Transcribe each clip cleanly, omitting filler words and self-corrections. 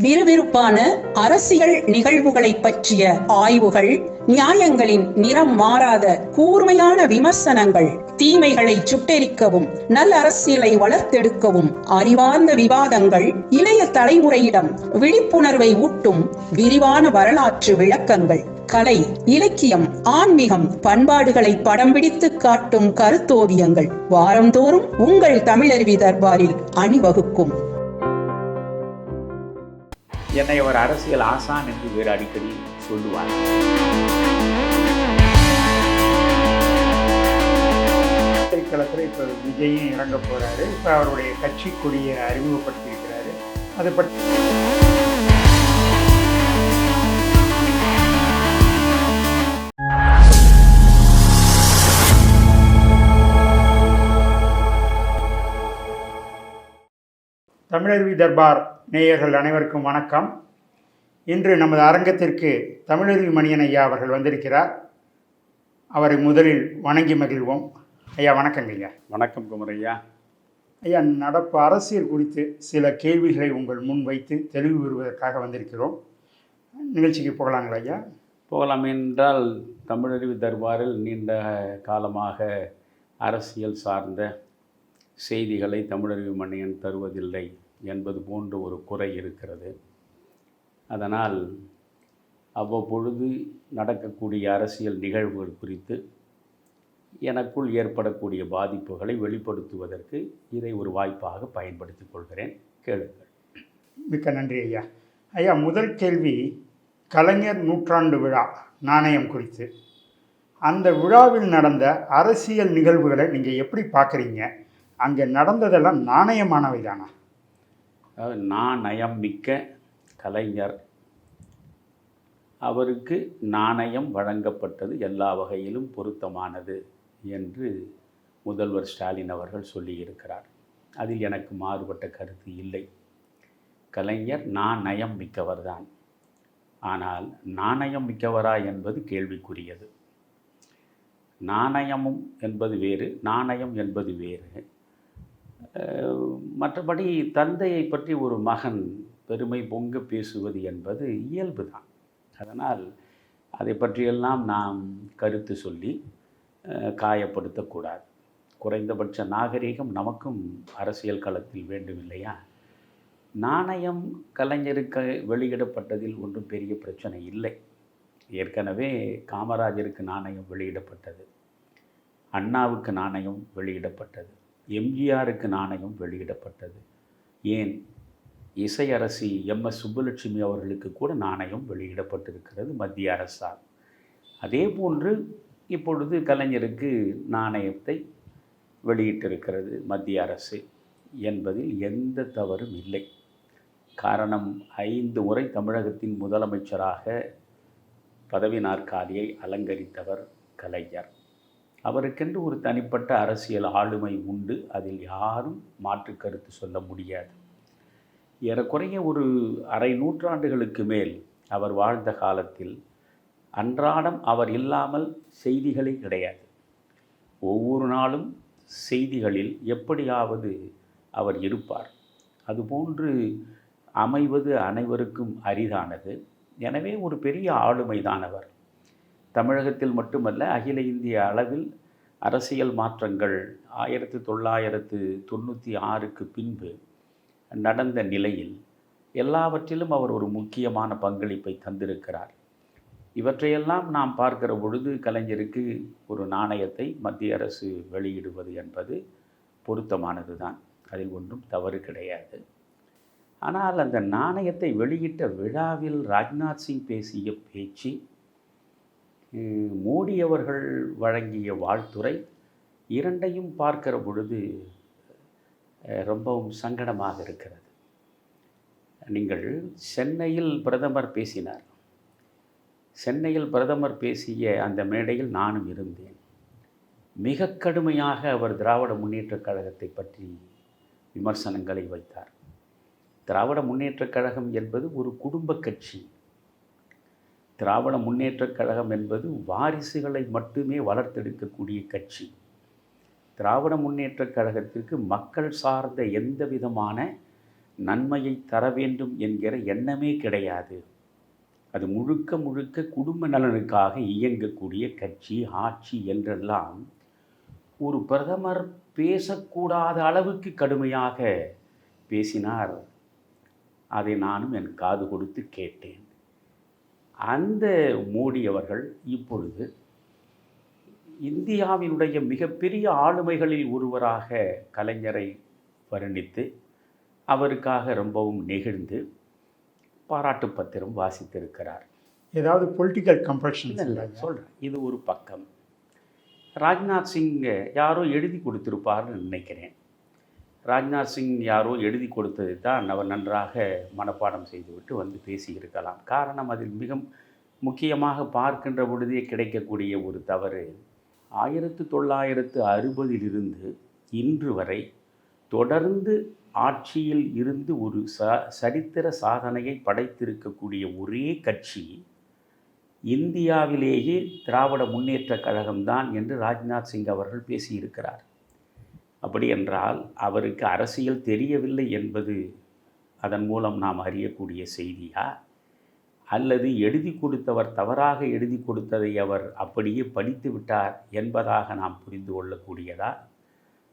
விறுவிறுப்பான அரசியல் நிகழ்வுகளை பற்றிய ஆய்வுகள், நியாயங்களின் நிறம் மாறாத கூர்மையான விமர்சனங்கள், தீமைகளை சுட்டெரிக்கவும் நல்ல அரசியலை வளர்த்தெடுக்கவும் அறிவார்ந்த விவாதங்கள், இளைய தலைமுறையிடம் விழிப்புணர்வை ஊட்டும் விரிவான வரலாற்று விளக்கங்கள், கலை, இலக்கியம், ஆன்மீகம், பண்பாடுகளை படம் பிடித்து காட்டும் கருத்தோவியங்கள் வாரந்தோறும் உங்கள் தமிழருவி தர்பாரில் அணிவகுக்கும். என்னை அவர் அரசியல் ஆசான் என்று வேறு அடிக்கடி சொல்லுவார். களத்தில் இப்போ விஜயும் இறங்க போகிறாரு. இப்போ அவருடைய கட்சி கொடியை அறிமுகப்படுத்தியிருக்கிறாரு. அதை பற்றி தமிழருவி தர்பார் நேயர்கள் அனைவருக்கும் வணக்கம். இன்று நமது அரங்கத்திற்கு தமிழருவி மணியன் ஐயா அவர்கள் வந்திருக்கிறார். அவரை முதலில் வணங்கி மகிழ்வோம். ஐயா வணக்கங்க. ஐயா வணக்கம் குமரையா. ஐயா, நடப்பு அரசியல் குறித்து சில கேள்விகளை உங்கள் முன் வைத்து தெளிவு பெறுவதற்காக வந்திருக்கிறோம். நிகழ்ச்சிக்கு போகலாங்களா ஐயா? போகலாம். என்றால் தமிழருவி தர்பாரில் நீண்ட காலமாக அரசியல் சார்ந்த செய்திகளை தமிழருவி மணியன் தருவதில்லை என்பது போன்ற ஒரு குறை இருக்கிறது. அதனால் அவ்வப்பொழுது நடக்கக்கூடிய அரசியல் நிகழ்வுகள் குறித்து எனக்குள் ஏற்படக்கூடிய பாதிப்புகளை வெளிப்படுத்துவதற்கு இதை ஒரு வாய்ப்பாக பயன்படுத்திக் கொள்கிறேன். கேளுங்கள். மிக்க நன்றி ஐயா. ஐயா, முதல் கேள்வி கலைஞர் நூற்றாண்டு விழா நாணயம் குறித்து. அந்த விழாவில் நடந்த அரசியல் நிகழ்வுகளை நீங்கள் எப்படி பார்க்குறீங்க? அங்கே நடந்ததெல்லாம் நாணயமானவை தானா? நாணயம் மிக்க கலைஞர், அவருக்கு நாணயம் வழங்கப்பட்டது எல்லா வகையிலும் பொருத்தமானது என்று முதல்வர் ஸ்டாலின் அவர்கள் சொல்லியிருக்கிறார். அதில் எனக்கு மாறுபட்ட கருத்து இல்லை. கலைஞர் நாணயம் மிக்கவர்தான். ஆனால் நாணயம் மிக்கவரா என்பது கேள்விக்குரியது. நாணயமும் என்பது வேறு, நாணயம் என்பது வேறு. மற்றபடி தந்தையை பற்றி ஒரு மகன் பெருமை பொங்க பேசுவது என்பது இயல்பு தான். அதனால் அதை பற்றியெல்லாம் நாம் கருத்து சொல்லி காயப்படுத்தக்கூடாது. குறைந்தபட்ச நாகரீகம் நமக்கும் அரசியல் களத்தில் வேண்டும் இல்லையா? நாணயம் கலைஞருக்கு வெளியிடப்பட்டதில் ஒன்றும் பெரிய பிரச்சனை இல்லை. ஏற்கனவே காமராஜருக்கு நாணயம் வெளியிடப்பட்டது, அண்ணாவுக்கு நாணயம் வெளியிடப்பட்டது, எம்ஜிஆருக்கு நாணயம் வெளியிடப்பட்டது. ஏன் இசையரசி எம்.எஸ். சுப்புலட்சுமி அவர்களுக்கு கூட நாணயம் வெளியிடப்பட்டிருக்கிறது மத்திய அரசால். அதே போன்று இப்பொழுது கலைஞருக்கு நாணயத்தை வெளியிட்டிருக்கிறது மத்திய அரசு என்பதில் எந்த தவறும் இல்லை. காரணம், 5 முறை தமிழகத்தின் முதலமைச்சராக பதவி நாற்காலியை அலங்கரித்தவர் கலைஞர். அவருக்கென்று ஒரு தனிப்பட்ட அரசியல் ஆளுமை உண்டு. அதில் யாரும் மாற்று கருத்து சொல்ல முடியாது. ஏறக்குறைய ஒரு அரை நூற்றாண்டுகளுக்கு மேல் அவர் வாழ்ந்த காலத்தில் அன்றாடம் அவர் இல்லாமல் செய்திகளே கிடையாது. ஒவ்வொரு நாளும் செய்திகளில் எப்படியாவது அவர் இருப்பார். அதுபோன்று அமைவது அனைவருக்கும் அரிதானது. எனவே ஒரு பெரிய ஆளுமைதான் அவர். தமிழகத்தில் மட்டுமல்ல, அகில இந்திய அளவில் அரசியல் மாற்றங்கள் 1996க்கு பின்பு நடந்த நிலையில் எல்லாவற்றிலும் அவர் ஒரு முக்கியமான பங்களிப்பை தந்திருக்கிறார். இவற்றையெல்லாம் நாம் பார்க்கிற பொழுது கலைஞருக்கு ஒரு நாணயத்தை மத்திய அரசு வெளியிடுவது என்பது பொருத்தமானது தான். அதில் ஒன்றும் தவறு கிடையாது. ஆனால் அந்த நாணயத்தை வெளியிட்ட விழாவில் ராஜ்நாத் சிங் பேசிய பேச்சு, மோடி அவர்கள் வழங்கிய வாழ்த்துரை, இரண்டையும் பார்க்கிற பொழுது ரொம்பவும் சங்கடமாக இருக்கிறது. நீங்கள் சென்னையில் பிரதமர் பேசினார். சென்னையில் பிரதமர் பேசிய அந்த மேடையில் நானும் இருந்தேன். மிக கடுமையாக அவர் திராவிட முன்னேற்றக் கழகத்தை பற்றி விமர்சனங்களை வைத்தார். திராவிட முன்னேற்றக் கழகம் என்பது ஒரு குடும்ப கட்சி. திராவிட முன்னேற்றக் கழகம் என்பது வாரிசுகளை மட்டுமே வளர்த்தெடுக்கக்கூடிய கட்சி. திராவிட முன்னேற்றக் கழகத்திற்கு மக்கள் சார்ந்த எந்த விதமான நன்மையை தர வேண்டும் என்கிற எண்ணமே கிடையாது. அது முழுக்க முழுக்க குடும்ப நலனுக்காக இயங்கக்கூடிய கட்சி, ஆட்சி என்றெல்லாம் ஒரு பிரதமர் பேசக்கூடாத அளவுக்கு கடுமையாக பேசினார். அதை நானும் என் காது கொடுத்து கேட்டேன். அந்த மோடி அவர்கள் இப்பொழுது இந்தியாவினுடைய மிகப்பெரிய ஆளுமைகளில் ஒருவராக கலைஞரை வர்ணித்து அவருக்காக ரொம்பவும் நெகிழ்ந்து பாராட்டு பத்திரம் வாசித்திருக்கிறார். ஏதாவது பொலிட்டிக்கல் கம்பல்ஷன் சொல்கிறேன். இது ஒரு பக்கம். ராஜ்நாத் சிங் யாரோ எழுதி கொடுத்திருப்பார்னு நினைக்கிறேன். ராஜ்நாத் சிங் யாரோ எழுதி கொடுத்தது தான் அவர் நன்றாக மனப்பாடம் செய்துவிட்டு வந்து பேசியிருக்கலாம். காரணம், அதில் மிக முக்கியமாக பார்க்கின்ற பொழுதே கிடைக்கக்கூடிய ஒரு தவறு, 1960 இன்று வரை தொடர்ந்து ஆட்சியில் இருந்து ஒரு சரித்திர சாதனையை படைத்திருக்கக்கூடிய ஒரே கட்சி இந்தியாவிலேயே திராவிட முன்னேற்றக் கழகம்தான் என்று ராஜ்நாத் சிங் அவர்கள் பேசியிருக்கிறார். அப்படி என்றால் அவருக்கு அரசியல் தெரியவில்லை என்பது அதன் மூலம் நாம் அறியக்கூடிய செய்தியா, அல்லது எழுதி கொடுத்தவர் தவறாக எழுதி கொடுத்ததை அவர் அப்படியே படித்து விட்டார் என்பதாக நாம் புரிந்து கொள்ளக்கூடியதா?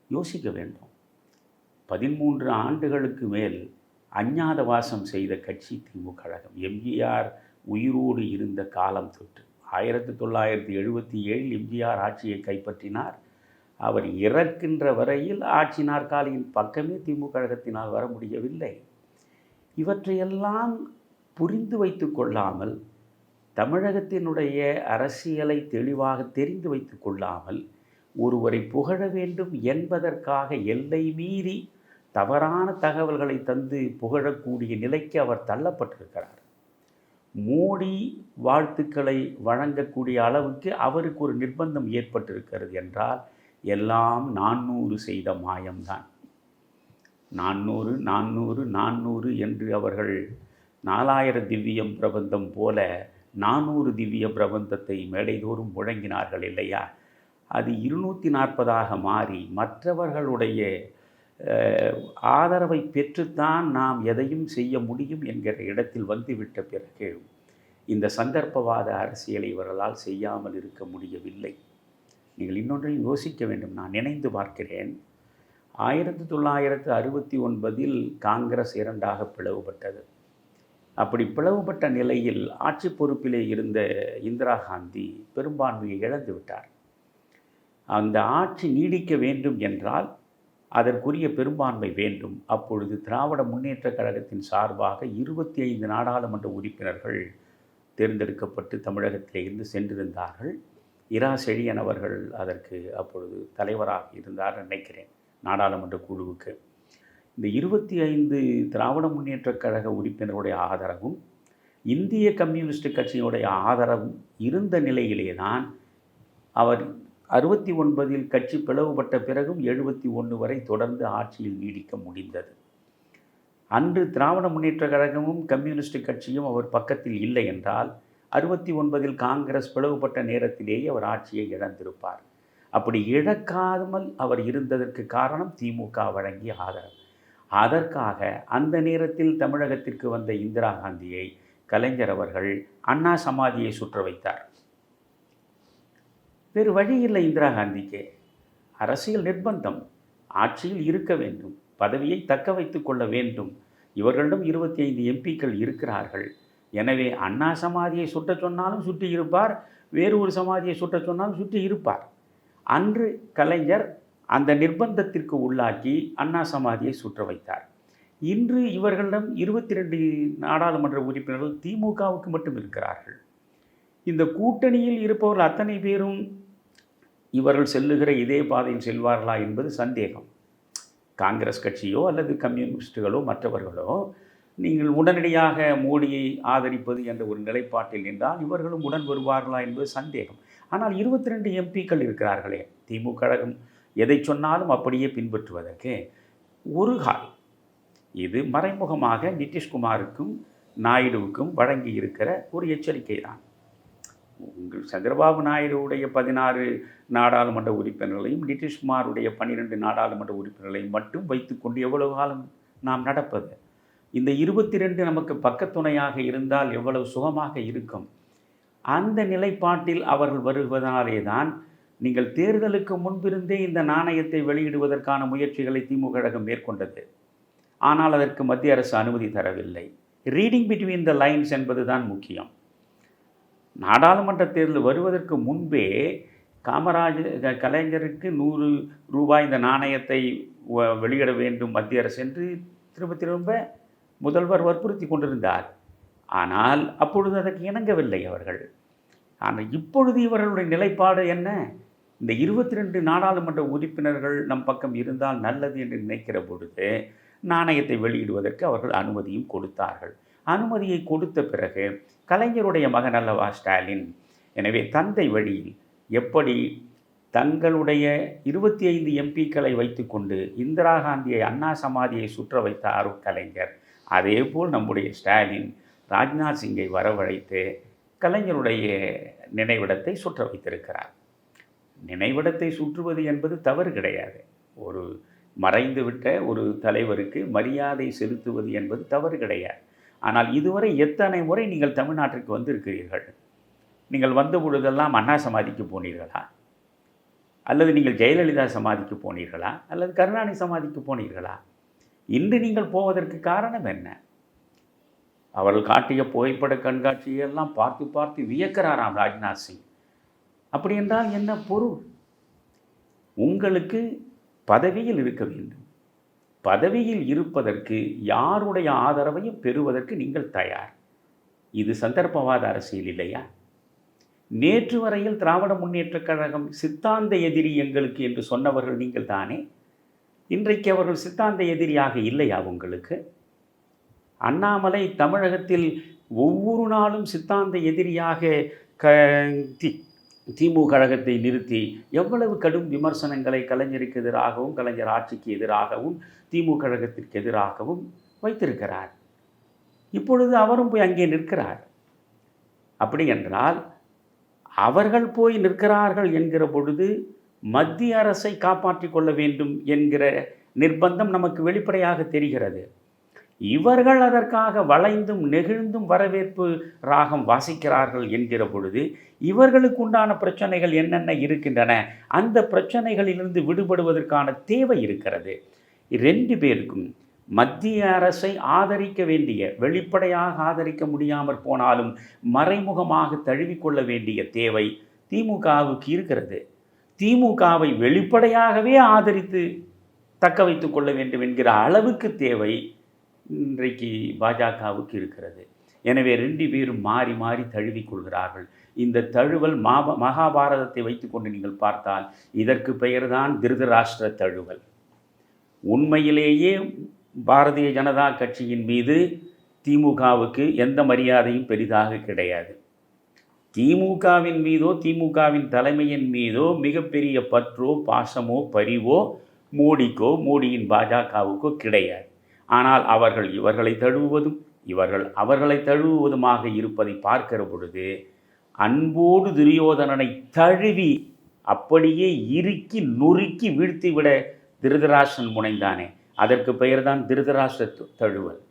யோசிக்க வேண்டும். 13 ஆண்டுகளுக்கு மேல் அஞ்ஞாத வாசம் செய்த கட்சி திமுக கழகம். எம்ஜிஆர் உயிரோடு இருந்த காலம் தொட்டு 1977 எம்ஜிஆர் ஆட்சியை கைப்பற்றினார். அவர் இறக்கின்ற வரையில் ஆட்சி நாற்காலியின் பக்கமே திமுக கழகத்தினால் வர முடியவில்லை. இவற்றையெல்லாம் புரிந்து வைத்து கொள்ளாமல், தமிழகத்தினுடைய அரசியலை தெளிவாக தெரிந்து வைத்து கொள்ளாமல், ஒருவரை புகழ வேண்டும் என்பதற்காக எல்லை மீறி தவறான தகவல்களை தந்து புகழக்கூடிய நிலைக்கு அவர் தள்ளப்பட்டிருக்கிறார். மோடி வாழ்த்துக்களை வழங்கக்கூடிய அளவுக்கு அவருக்கு ஒரு நிர்பந்தம் ஏற்பட்டிருக்கிறது என்றால் எல்லாம் 400 செய்த மாயம்தான். 400 என்று அவர்கள் 4000 திவ்யம் பிரபந்தம் போல 400 திவ்ய பிரபந்தத்தை மேடைதோறும் முழங்கினார்கள் இல்லையா? அது 240ஆக மாறி மற்றவர்களுடைய ஆதரவை பெற்றுத்தான் நாம் எதையும் செய்ய முடியும் என்கிற இடத்தில் வந்துவிட்ட பிறகு இந்த சந்தர்ப்பவாத அரசியலை இவர்களால் செய்யாமல் இருக்க முடியவில்லை. நீங்கள் இன்னொன்றையும் யோசிக்க வேண்டும். நான் நினைந்து பார்க்கிறேன், 1969 காங்கிரஸ் இரண்டாக பிளவுபட்டது. அப்படி பிளவுபட்ட நிலையில் ஆட்சி பொறுப்பிலே இருந்த இந்திரா காந்தி பெரும்பான்மையை இழந்து விட்டார். அந்த ஆட்சி நீடிக்க வேண்டும் என்றால் அதற்குரிய பெரும்பான்மை வேண்டும். அப்பொழுது திராவிட முன்னேற்றக் கழகத்தின் சார்பாக 25 நாடாளுமன்ற உறுப்பினர்கள் தேர்ந்தெடுக்கப்பட்டு தமிழகத்திலே இருந்து சென்றிருந்தார்கள். இரா செழியன் அவர்கள் அதற்கு அப்பொழுது தலைவராக இருந்தார் நினைக்கிறேன், நாடாளுமன்ற குழுவுக்கு. இந்த 25 திராவிட முன்னேற்றக் கழக உறுப்பினருடைய ஆதரவும் இந்திய கம்யூனிஸ்ட் கட்சியினுடைய ஆதரவும் இருந்த நிலையிலே தான் அவர் 69 கட்சி பிளவுபட்ட பிறகும் 71 வரை தொடர்ந்து ஆட்சியில் நீடிக்க முடிந்தது. அன்று திராவிட முன்னேற்றக் கழகமும் கம்யூனிஸ்ட் கட்சியும் அவர் பக்கத்தில் இல்லை என்றால் 69 காங்கிரஸ் பிளவுபட்ட நேரத்திலேயே அவர் ஆட்சியை இழந்திருப்பார். அப்படி இழக்காமல் அவர் இருந்ததற்கு காரணம் திமுக வழங்கிய ஆதரவு. அதற்காக அந்த நேரத்தில் தமிழகத்திற்கு வந்த இந்திரா காந்தியை கலைஞர் அவர்கள் அண்ணா சமாதியை சுற்ற வைத்தார். வேறு வழி இல்லை இந்திரா காந்திக்கு. அரசியல் நிர்பந்தம், ஆட்சியில் இருக்க வேண்டும், பதவியை தக்க வைத்து கொள்ள வேண்டும். இவர்களிடம் 25 எம்பிக்கள் இருக்கிறார்கள். எனவே அண்ணா சமாதியை சுட்ட சொன்னாலும் சுற்றி இருப்பார், வேறு ஒரு சமாதியை சுட்ட சொன்னாலும் சுற்றி இருப்பார். அன்று கலைஞர் அந்த நிர்பந்தத்திற்கு உள்ளாக்கி அண்ணா சமாதியை சுற்ற வைத்தார். இன்று இவர்களிடம் 22 நாடாளுமன்ற உறுப்பினர்கள் திமுகவுக்கு மட்டும் இருக்கிறார்கள். இந்த கூட்டணியில் இருப்பவர்கள் அத்தனை பேரும் இவர்கள் செல்லுகிற இதே பாதையில் செல்வார்களா என்பது சந்தேகம். காங்கிரஸ் கட்சியோ அல்லது கம்யூனிஸ்டுகளோ மற்றவர்களோ நீங்கள் உடனடியாக மோடியை ஆதரிப்பது என்ற ஒரு நிலைப்பாட்டில் நின்றால் இவர்களும் உடன் வருவார்களா என்பது சந்தேகம். ஆனால் 22 எம்பிக்கள் இருக்கிறார்களே, திமுக கழகம் எதை சொன்னாலும் அப்படியே பின்பற்றுவதற்கு ஒரு கால். இது மறைமுகமாக நிதிஷ்குமாருக்கும் நாயுடுவுக்கும் வழங்கி இருக்கிற ஒரு எச்சரிக்கை தான். உங்கள் சந்திரபாபு நாயுடுவுடைய 16 நாடாளுமன்ற உறுப்பினர்களையும் நிதிஷ்குமாருடைய 12 நாடாளுமன்ற உறுப்பினர்களையும் மட்டும் வைத்துக்கொண்டு எவ்வளவு காலம் நாம் நடப்பது? இந்த 22 நமக்கு பக்கத்துணையாக இருந்தால் எவ்வளவு சுகமாக இருக்கும். அந்த நிலைப்பாட்டில் அவர்கள் வருவதனாலே தான் நீங்கள் தேர்தலுக்கு முன்பிருந்தே இந்த நாணயத்தை வெளியிடுவதற்கான முயற்சிகளை திமுக கழகம் மேற்கொண்டது. ஆனால் அதற்கு மத்திய அரசு அனுமதி தரவில்லை. ரீடிங் பிட்வீன் த லைன்ஸ் என்பது தான் முக்கியம். நாடாளுமன்ற தேர்தல் வருவதற்கு முன்பே கலைஞருக்கு 100 ரூபாய் இந்த நாணயத்தை வெளியிட வேண்டும் மத்திய அரசு என்று திரும்ப திரும்ப முதல்வர் வற்புறுத்தி கொண்டிருந்தார். ஆனால் அப்பொழுது அதற்கு இணங்கவில்லை அவர்கள். ஆனால் இப்பொழுது இவர்களுடைய நிலைப்பாடு என்ன? இந்த 22 நாடாளுமன்ற உறுப்பினர்கள் நம் பக்கம் இருந்தால் நல்லது என்று நினைக்கிற பொழுது நாணயத்தை வெளியிடுவதற்கு அவர்கள் அனுமதியும் கொடுத்தார்கள். அனுமதியை கொடுத்த பிறகு கலைஞருடைய மகன் அல்லவா ஸ்டாலின். எனவே தந்தை வழியில் எப்படி தங்களுடைய 25 எம்பிக்களை வைத்துக்கொண்டு இந்திரா காந்தியை அண்ணா சமாதியை சுற்ற வைத்தார் கலைஞர், அதேபோல் நம்முடைய ஸ்டாலின் ராஜ்நாத் சிங்கை வரவழைத்து கலைஞருடைய நினைவிடத்தை சுற்ற வைத்திருக்கிறார். நினைவிடத்தை சுற்றுவது என்பது தவறு கிடையாது. ஒரு மறைந்துவிட்ட ஒரு தலைவருக்கு மரியாதை செலுத்துவது என்பது தவறு கிடையாது. ஆனால் இதுவரை எத்தனை முறை நீங்கள் தமிழ்நாட்டிற்கு வந்திருக்கிறீர்கள்? நீங்கள் வந்த பொழுதெல்லாம் அண்ணா சமாதிக்கு போனீர்களா? அல்லது நீங்கள் ஜெயலலிதா சமாதிக்கு போனீர்களா? அல்லது கருணாநிதி சமாதிக்கு போனீர்களா? இன்று நீங்கள் போவதற்கு காரணம் என்ன? அவர்கள் காட்டிய புகைப்பட கண்காட்சியெல்லாம் பார்த்து பார்த்து வியக்கிறாராம் ராஜ்நாத் சிங். அப்படி என்றால் என்ன பொருள்? உங்களுக்கு பதவியில் இருக்க வேண்டும். பதவியில் இருப்பதற்கு யாருடைய ஆதரவையும் பெறுவதற்கு நீங்கள் தயார். இது சந்தர்ப்பவாத அரசியல் இல்லையா? நேற்று வரையில் திராவிட முன்னேற்றக் கழகம் சித்தாந்த எதிரி எங்களுக்கு என்று சொன்னவர்கள் நீங்கள் தானே. இன்றைக்கு அவர்கள் சித்தாந்த எதிரியாக இல்லையா உங்களுக்கு? அண்ணாமலை தமிழகத்தில் ஒவ்வொரு நாளும் சித்தாந்த எதிரியாக திமுக கழகத்தை நிறுத்தி எவ்வளவு கடும் விமர்சனங்களை கலைஞருக்கு எதிராகவும் கலைஞர் ஆட்சிக்கு எதிராகவும் திமுக கழகத்திற்கு எதிராகவும் வைத்திருக்கிறார். இப்பொழுது அவரும் போய் அங்கே நிற்கிறார். அப்படி என்றால் அவர்கள் போய் நிற்கிறார்கள் என்கிற பொழுது மத்திய அரசை காப்பாற்றிக் கொள்ள வேண்டும் என்கிற நிர்பந்தம் நமக்கு வெளிப்படையாக தெரிகிறது. இவர்கள் அதற்காக வளைந்தும் நெகிழ்ந்தும் வரவேற்பு ராகம் வாசிக்கிறார்கள் என்கிற பொழுது இவர்களுக்கு உண்டான பிரச்சனைகள் என்னென்ன இருக்கின்றன, அந்த பிரச்சனைகளிலிருந்து விடுபடுவதற்கான தேவை இருக்கிறது. 2 பேருக்கும் மத்திய அரசை ஆதரிக்க வேண்டிய, வெளிப்படையாக ஆதரிக்க முடியாமற் போனாலும் மறைமுகமாக தழுவிக்கொள்ள வேண்டிய தேவை திமுகவுக்கு இருக்கிறது. திமுகவை வெளிப்படையாகவே ஆதரித்து தக்க வைத்து கொள்ள வேண்டும் என்கிற அளவுக்கு தேவை இன்றைக்கு பாஜகவுக்கு இருக்கிறது. எனவே 2 பேரும் மாறி மாறி தழுவிக்கொள்கிறார்கள். இந்த தழுவல் மகாபாரதத்தை வைத்துக்கொண்டு நீங்கள் பார்த்தால் இதற்கு பெயர்தான் திருதராஷ்டிர தழுவல். உண்மையிலேயே பாரதிய ஜனதா கட்சியின் மீது திமுகவுக்கு எந்த மரியாதையும் பெரிதாக கிடையாது. திமுகவின் மீதோ திமுகவின் தலைமையின் மீதோ மிகப்பெரிய பற்றோ பாசமோ பரிவோ மோடிக்கோ மோடியின் பாஜகவுக்கோ கிடையாது. ஆனால் அவர்கள் இவர்களை தழுவுவதும் இவர்கள் அவர்களை தழுவுவதுமாக இருப்பதை பார்க்கிற பொழுது அன்போடு துரியோதனனை தழுவி அப்படியே இறுக்கி நொறுக்கி வீழ்த்திவிட திருதராஷ்டிரன் முனைந்தானே, அதற்கு பெயர்தான் திருதராஷ்டிர தழுவல்,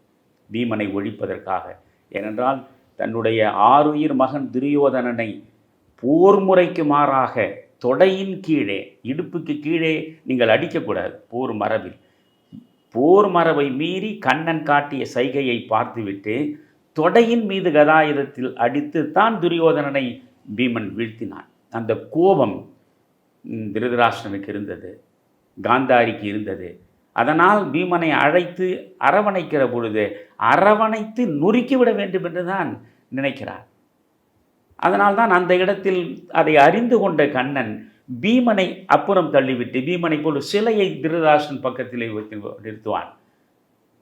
பீமனை ஒழிப்பதற்காக. ஏனென்றால் தன்னுடைய 6 உயிர் மகன் துரியோதனனை போர் முறைக்கு மாறாக தொடையின் கீழே, இடுப்புக்கு கீழே நீங்கள் அடிக்கக்கூடாது. போர் மரபை மீறி கண்ணன் காட்டிய சைகையை பார்த்துவிட்டு தொடையின் மீது கதாயுதத்தில் அடித்து தான் துரியோதனனை பீமன் வீழ்த்தினான். அந்த கோபம் திருதராஷ்டிரனுக்கு இருந்தது, காந்தாரிக்கு இருந்தது. அதனால் பீமனை அழைத்து அரவணைக்கிற பொழுது அரவணைத்து நொறுக்கிவிட வேண்டும் என்று தான் நினைக்கிறார். அதனால்தான் அந்த இடத்தில் அதை அறிந்து கொண்ட கண்ணன் பீமனை அப்புறம் தள்ளிவிட்டு, பீமனை போல் சிலையை திருதராஷ்டிரன் பக்கத்திலே வைத்து நிறுத்துவான்.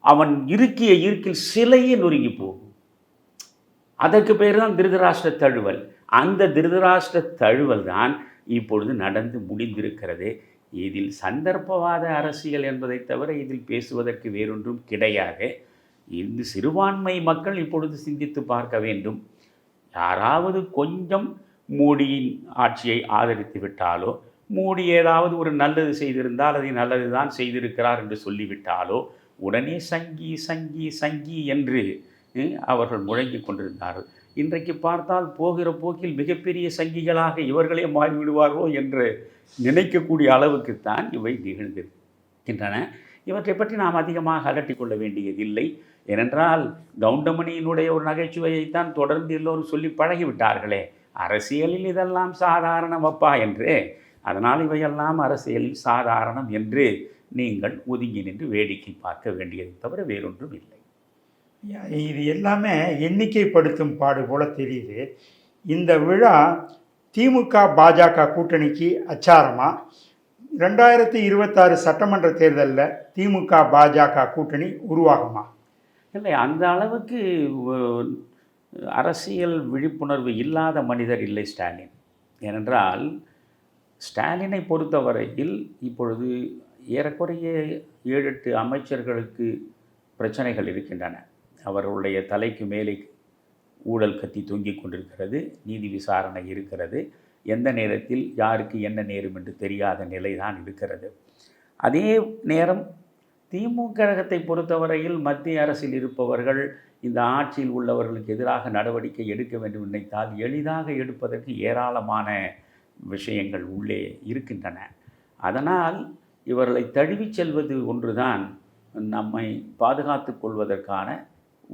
அவன் இருக்கிய இருக்கில் சிலையே நொறுங்கி போகும். அதற்கு பெயர் தான் திருதராஷ்டிர தழுவல். அந்த திருதராஷ்டிர தழுவல் தான் இப்பொழுது நடந்து முடிந்திருக்கிறது. இதில் சந்தர்ப்பவாத அரசியல் என்பதை தவிர இதில் பேசுவதற்கு வேறொன்றும் கிடையாது. இந்த சிறுபான்மை மக்கள் இப்பொழுது சிந்தித்து பார்க்க வேண்டும். யாராவது கொஞ்சம் மோடியின் ஆட்சியை ஆதரித்து மோடி ஏதாவது ஒரு நல்லது செய்திருந்தால் அதை நல்லது தான் செய்திருக்கிறார் என்று சொல்லிவிட்டாலோ, உடனே சங்கி சங்கி சங்கி என்று அவர்கள் முழங்கி கொண்டிருந்தார்கள். இன்றைக்கு பார்த்தால் போகிற போக்கில் மிகப்பெரிய சங்கிகளாக இவர்களே மாறிவிடுவார்களோ என்று நினைக்கக்கூடிய அளவுக்குத்தான் இவை நிகழ்ந்திருக்கின்றன. இவற்றை பற்றி நாம் அதிகமாக அலட்டிக்கொள்ள வேண்டியதில்லை. ஏனென்றால் கவுண்டமணியினுடைய ஒரு நகைச்சுவையைத்தான் தொடர்ந்து எல்லோரும் சொல்லி பழகிவிட்டார்களே, அரசியலில் இதெல்லாம் சாதாரணமப்பா என்று. அதனால் இவையெல்லாம் அரசியலில் சாதாரணம் என்று நீங்கள் ஒதுங்கி நின்று வேடிக்கை பார்க்க வேண்டியதை தவிர வேறொன்றும் இல்லை. இது எல்லாமே எண்ணிக்கைப்படுத்தும் பாடு போல தெரியுது. இந்த விழா திமுக பாஜக கூட்டணிக்கு அச்சாரமா? 2026 சட்டமன்ற தேர்தலில் திமுக பாஜக கூட்டணி உருவாகுமா? இல்லை, அந்த அளவுக்கு அரசியல் விழிப்புணர்வு இல்லாத மனிதர் இல்லை ஸ்டாலின். ஏனென்றால் ஸ்டாலினை பொறுத்தவரையில் இப்பொழுது ஏறக்குறைய 7-8 அமைச்சர்களுக்கு பிரச்சனைகள் இருக்கின்றன. அவர்களுடைய தலைக்கு மேலே ஊழல் கத்தி தொங்கிக் கொண்டிருக்கிறது, நீதி விசாரணை இருக்கிறது, எந்த நேரத்தில் யாருக்கு என்ன நேரும் என்று தெரியாத நிலைதான் இருக்கிறது. அதே நேரம் திமுக கழகத்தை பொறுத்தவரையில் மத்திய அரசில் இருப்பவர்கள் இந்த ஆட்சியில் உள்ளவர்களுக்கு எதிராக நடவடிக்கை எடுக்க வேண்டும் நினைத்தால் எளிதாக எடுப்பதற்கு ஏராளமான விஷயங்கள் உள்ளே இருக்கின்றன. அதனால் இவர்களை தழுவிச் செல்வது ஒன்றுதான் நம்மை பாதுகாத்து கொள்வதற்கான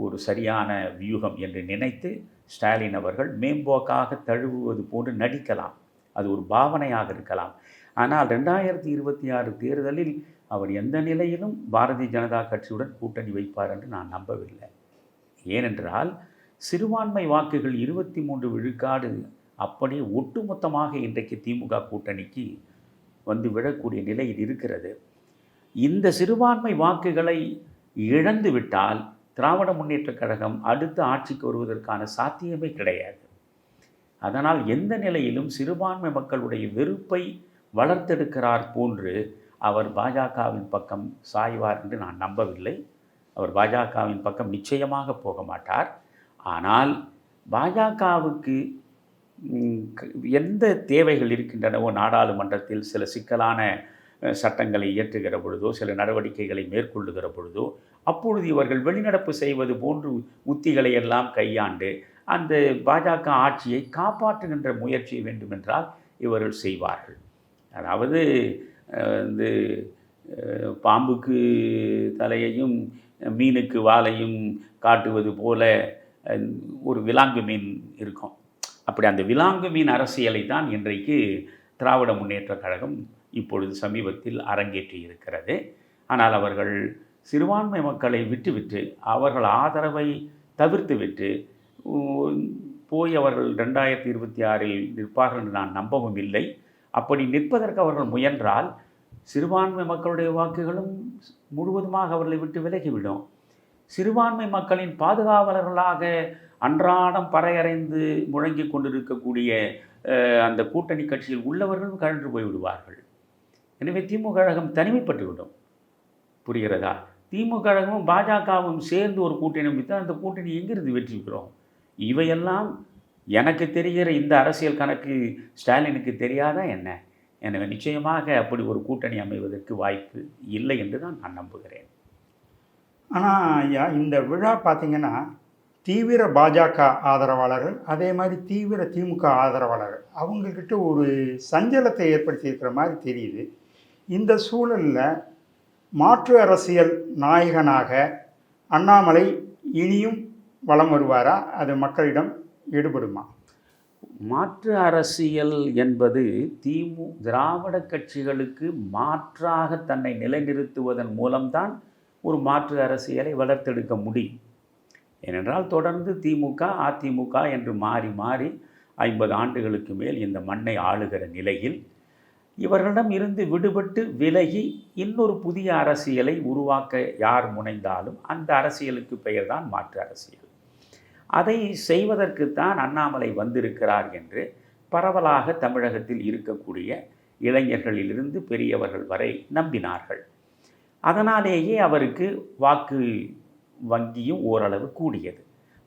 ஒரு சரியான வியூகம் என்று நினைத்து ஸ்டாலின் அவர்கள் மேம்போக்காக தழுவுவது போன்று நடிக்கலாம். அது ஒரு பாவனையாக இருக்கலாம். ஆனால் 2026 தேர்தலில் அவர் எந்த நிலையிலும் பாரதிய ஜனதா கட்சியுடன் கூட்டணி வைப்பார் என்று நான் நம்பவில்லை. ஏனென்றால் சிறுபான்மை வாக்குகள் 23 விழுக்காடு அப்படியே ஒட்டுமொத்தமாக இன்றைக்கு திமுக கூட்டணிக்கு வந்து விடக்கூடிய நிலையில் இருக்கிறது. இந்த சிறுபான்மை வாக்குகளை இழந்து விட்டால் திராவிட முன்னேற்றக் கழகம் அடுத்த ஆட்சிக்கு வருவதற்கான சாத்தியமே கிடையாது. அதனால் எந்த நிலையிலும் சிறுபான்மை மக்களுடைய வெறுப்பை வளர்த்தெடுக்கிறார் போன்று அவர் பாஜகவின் பக்கம் சாய்வார் என்று நான் நம்பவில்லை. அவர் பாஜகவின் பக்கம் நிச்சயமாக போக மாட்டார். ஆனால் பாஜகவுக்கு எந்த தேவைகள் இருக்கின்றனவோ, நாடாளுமன்றத்தில் சில சிக்கலான சட்டங்களை இயற்றுகிற பொழுதோ, சில நடவடிக்கைகளை மேற்கொள்ளுகிற பொழுதோ, அப்பொழுது இவர்கள் வெளிநடப்பு செய்வது போன்று உத்திகளை எல்லாம் கையாண்டு அந்த பாஜக ஆட்சியை காப்பாற்றுகின்ற முயற்சி வேண்டுமென்றால் இவர்கள் செய்வார்கள். அதாவது இந்த பாம்புக்கு தலையையும் மீனுக்கு வாலையும் காட்டுவது போல ஒரு விலாங்கு மீன் இருக்கும். அப்படி அந்த விலாங்கு மீன் அரசியலை தான் இன்றைக்கு திராவிட முன்னேற்றக் கழகம் இப்பொழுது சமீபத்தில் அரங்கேற்றி இருக்கிறது. ஆனால் அவர்கள் சிறுபான்மை மக்களை விட்டுவிட்டு அவர்கள் ஆதரவை தவிர்த்துவிட்டு போய் அவர்கள் 2026 நிற்பார்கள் என்று நான் நம்பவும் இல்லை. அப்படி நிற்பதற்கு அவர்கள் முயன்றால் சிறுபான்மை மக்களுடைய வாக்குகளும் முழுவதுமாக அவர்களை விட்டு விலகிவிடும். சிறுபான்மை மக்களின் பாதுகாவலர்களாக அன்றாடம் பறையறைந்து முழங்கி கொண்டிருக்கக்கூடிய அந்த கூட்டணி கட்சியில் உள்ளவர்களும் கழன்று போய்விடுவார்கள். எனவே திமுக கழகம் தனிமைப்பட்டுவிடும். புரிகிறதா? திமுக கழகமும் பாஜகவும் சேர்ந்து ஒரு கூட்டணி அமைத்தால் அந்த கூட்டணி எங்கிருந்து வெற்றி பெறும்? இவையெல்லாம் எனக்கு தெரிகிற இந்த அரசியல் கணக்கு ஸ்டாலினுக்கு தெரியாதா என்ன? எனவே நிச்சயமாக அப்படி ஒரு கூட்டணி அமைவதற்கு வாய்ப்பு இல்லை என்று தான் நான் நம்புகிறேன். ஆனால் ஐயா, இந்த விழா பார்த்திங்கன்னா தீவிர பாஜக ஆதரவாளர்கள், அதே மாதிரி தீவிர திமுக ஆதரவாளர்கள் அவங்கக்கிட்ட ஒரு சஞ்சலத்தை ஏற்படுத்தியிருக்கிற மாதிரி தெரியுது. இந்த சூழலில் மாற்று அரசியல் நாயகனாக அண்ணாமலை இனியும் வலம் வருவாரா? அது மக்களிடம் ஈடுபடுமா? மாற்று அரசியல் என்பது திராவிட கட்சிகளுக்கு மாற்றாக தன்னை நிலைநிறுத்துவதன் மூலம்தான் ஒரு மாற்று அரசியலை வளர்த்தெடுக்க முடியும். ஏனென்றால் தொடர்ந்து திமுக அதிமுக என்று மாறி மாறி 50 ஆண்டுகளுக்கு மேல் இந்த மண்ணை ஆளுகிற நிலையில் இவர்களிடம் இருந்து விடுபட்டு விலகி இன்னொரு புதிய அரசியலை உருவாக்க யார் முனைந்தாலும் அந்த அரசியலுக்கு பெயர்தான் மாற்று அரசியல். அதை செய்வதற்குத்தான் அண்ணாமலை வந்திருக்கிறார் என்று பரவலாக தமிழகத்தில் இருக்கக்கூடிய இளைஞர்களிலிருந்து பெரியவர்கள் வரை நம்பினார்கள். அதனாலேயே அவருக்கு வாக்கு வங்கியும் ஓரளவு கூடியது,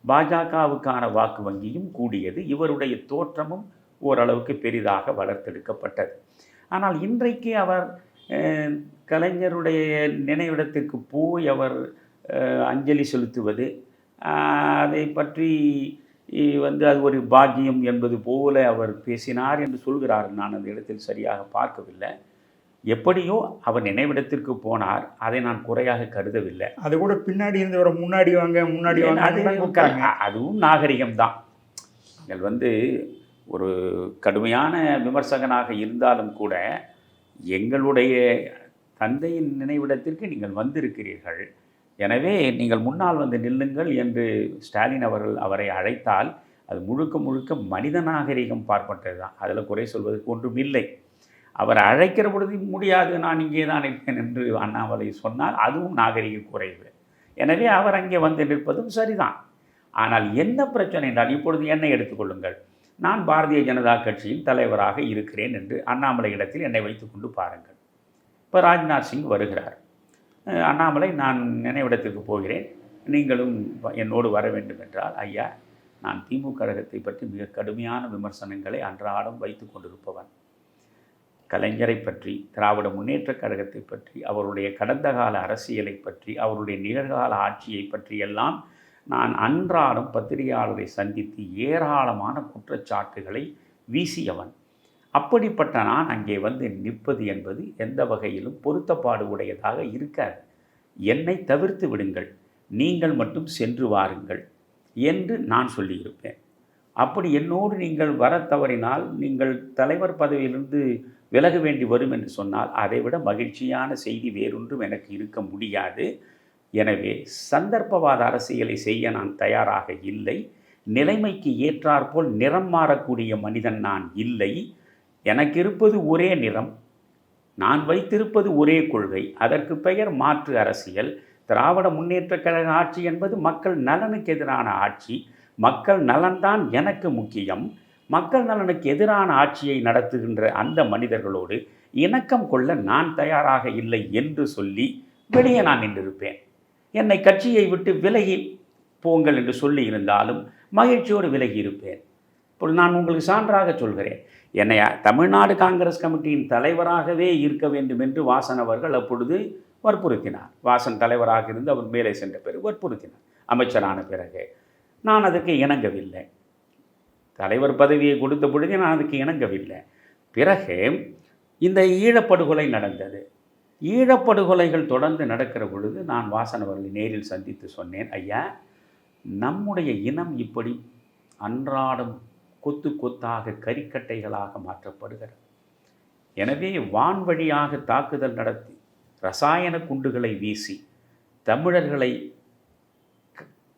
பாஜகவுக்கான வாக்கு வங்கியும் கூடியது, இவருடைய தோற்றமும் ஓரளவுக்கு பெரிதாக வளர்த்தெடுக்கப்பட்டது. ஆனால் இன்றைக்கு அவர் கலைஞருடைய நினைவிடத்திற்கு போய் அவர் அஞ்சலி செலுத்துவது, அதை பற்றி அது ஒரு பாக்கியம் என்பது போல அவர் பேசினார் என்று சொல்கிறார். நான் அந்த இடத்தில் சரியாக பார்க்கவில்லை. எப்படியோ அவர் நினைவிடத்திற்கு போனார், அதை நான் குறையாக கருதவில்லை. அது கூட பின்னாடி இருந்தவரை முன்னாடி வாங்க அதுவும் நாகரிகம்தான். நீங்கள் ஒரு கடுமையான விமர்சகனாக இருந்தாலும் கூட எங்களுடைய தந்தையின் நினைவிடத்திற்கு நீங்கள் வந்திருக்கிறீர்கள், எனவே நீங்கள் முன்னால் வந்து நில்லுங்கள் என்று ஸ்டாலின் அவரை அழைத்தால் அது முழுக்க முழுக்க மனித நாகரிகம் பார்ப்பட்டது தான். அதில் குறை சொல்வதற்கு ஒன்றும் இல்லை. அவர் அழைக்கிற பொழுது முடியாது, நான் இங்கே தான் இருப்பேன் என்று அண்ணாமலை சொன்னால் அதுவும் நாகரிக குறைவு. எனவே அவர் அங்கே வந்து நிற்பதும் சரிதான். ஆனால் என்ன பிரச்சனை என்றால், இப்பொழுது என்னை எடுத்துக்கொள்ளுங்கள். நான் பாரதிய ஜனதா கட்சியின் தலைவராக இருக்கிறேன் என்று அண்ணாமலை இடத்தில் என்னை வைத்துக்கொண்டு பாருங்கள். இப்போ ராஜ்நாத் சிங் வருகிறார். அண்ணாமலை, நான் நினைவிடத்திற்கு போகிறேன், நீங்களும் என்னோடு வர வேண்டும் என்றால், ஐயா, நான் திமுக கழகத்தை பற்றி மிக கடுமையான விமர்சனங்களை அன்றாடம் வைத்து கொண்டிருப்பவன். கலைஞரை பற்றி, திராவிட முன்னேற்றக் கழகத்தை பற்றி, அவருடைய கடந்த கால அரசியலை பற்றி, அவருடைய நிகழ்கால ஆட்சியை பற்றியெல்லாம் நான் அன்றாடம் பத்திரிகையாளரை சந்தித்து ஏராளமான குற்றச்சாட்டுகளை வீசியவன். அப்படிப்பட்ட நான் அங்கே வந்து நிற்பது என்பது எந்த வகையிலும் பொருத்தப்பாடு உடையதாக இருக்காது. என்னை தவிர்த்து விடுங்கள், நீங்கள் மட்டும் சென்று வாருங்கள் என்று நான் சொல்லியிருப்பேன். அப்படி என்னோடு நீங்கள் வர தவறினால், நீங்கள் தலைவர் பதவியிலிருந்து விலக வேண்டி வரும் என்று சொன்னால், அதைவிட மகிழ்ச்சியான செய்தி வேறொன்றும் எனக்கு இருக்க முடியாது. எனவே சந்தர்ப்பவாத அரசியலை செய்ய நான் தயாராக இல்லை. நிலைமைக்கு ஏற்றாற்போல் நிறம் மாறக்கூடிய மனிதன் நான் இல்லை. எனக்கு இருப்பது ஒரே நிறம், நான் வைத்திருப்பது ஒரே கொள்கை, அதற்கு பெயர் மாற்று அரசியல். திராவிட முன்னேற்றக் கழக ஆட்சி என்பது மக்கள் நலனுக்கு எதிரான ஆட்சி. மக்கள் நலன்தான் எனக்கு முக்கியம். மக்கள் நலனுக்கு எதிரான ஆட்சியை நடத்துகின்ற அந்த மனிதர்களோடு இணக்கம் கொள்ள நான் தயாராக இல்லை என்று சொல்லி வெளியே நான் நின்றிருப்பேன். என்னை கட்சியை விட்டு விலகி போங்கள் என்று சொல்லி இருந்தாலும் மகிழ்ச்சியோடு விலகி இருப்பேன். இப்போ நான் உங்களுக்கு சான்றாக சொல்கிறேன். என்னை தமிழ்நாடு காங்கிரஸ் கமிட்டியின் தலைவராகவே இருக்க வேண்டும் என்று வாசன் அவர்கள் அப்பொழுது வற்புறுத்தினார். வாசன் தலைவராக இருந்து அவர் மேலே சென்ற பிறகு வற்புறுத்தினார். அமைச்சரான பிறகு நான் அதற்கு இணங்கவில்லை. தலைவர் பதவியை கொடுத்த பொழுது நான் அதுக்கு இணங்கவில்லை. பிறகு இந்த ஈழப்படுகொலை நடந்தது. ஈழப்படுகொலைகள் தொடர்ந்து நடக்கிற பொழுது நான் வாசன் அவர்களை நேரில் சந்தித்து சொன்னேன், ஐயா, நம்முடைய இனம் இப்படி அன்றாடம் கொத்து கொத்தாக கரிக்கட்டைகளாக மாற்றப்படுகிறது. எனவே வான்வழியாக தாக்குதல் நடத்தி ரசாயன குண்டுகளை வீசி தமிழர்களை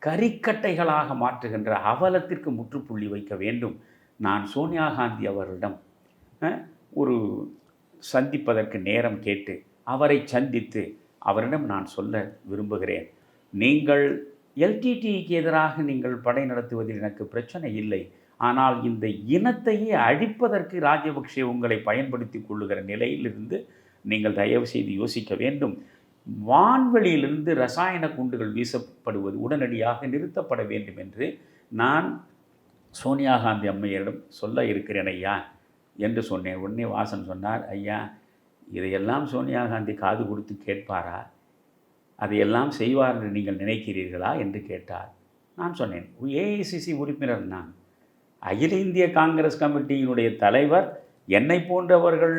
கரிக்கட்டைகளாக மாற்றுகின்ற அவலத்திற்கு முற்றுப்புள்ளி வைக்க வேண்டும். நான் சோனியா காந்தி அவரிடம் ஒரு சந்திப்பதற்கு நேரம் கேட்டு அவரை சந்தித்து அவரிடம் நான் சொல்ல விரும்புகிறேன், நீங்கள் எல்டிடிக்கு எதிராக நீங்கள் படை நடத்துவதில் எனக்கு பிரச்சனை இல்லை, ஆனால் இந்த இனத்தையே அழிப்பதற்கு ராஜபக்சே உங்களை பயன்படுத்தி கொள்ளுகிற நிலையிலிருந்து நீங்கள் தயவு செய்து யோசிக்க வேண்டும். வான்வெளியிலிருந்து ரசாயன குண்டுகள் வீசப்படுவது உடனடியாக நிறுத்தப்பட வேண்டும் என்று நான் சோனியா காந்தி அம்மையரிடம் சொல்ல இருக்கிறேன் ஐயா என்று சொன்னேன். உடனே வாசன் சொன்னார், ஐயா, இதையெல்லாம் சோனியா காந்தி காது கொடுத்து கேட்பாரா? அதையெல்லாம் செய்வார் என்று நீங்கள் நினைக்கிறீர்களா என்று கேட்டார். நான் சொன்னேன், ஏஐசிசி உறுப்பினர் நான், அகில இந்திய காங்கிரஸ் கமிட்டியினுடைய தலைவர், என்னை போன்றவர்கள்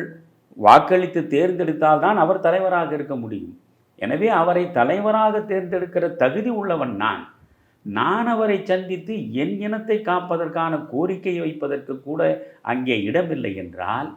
வாக்களித்து தேர்ந்தெடுத்தால் தான் அவர் தலைவராக இருக்க முடியும். எனவே அவரை தலைவராக தேர்ந்தெடுக்கிற தகுதி உள்ளவன் நான் அவரை சந்தித்து என் இனத்தை காப்பதற்கான கோரிக்கை வைப்பதற்கு கூட அங்கே இடமில்லை என்றால்,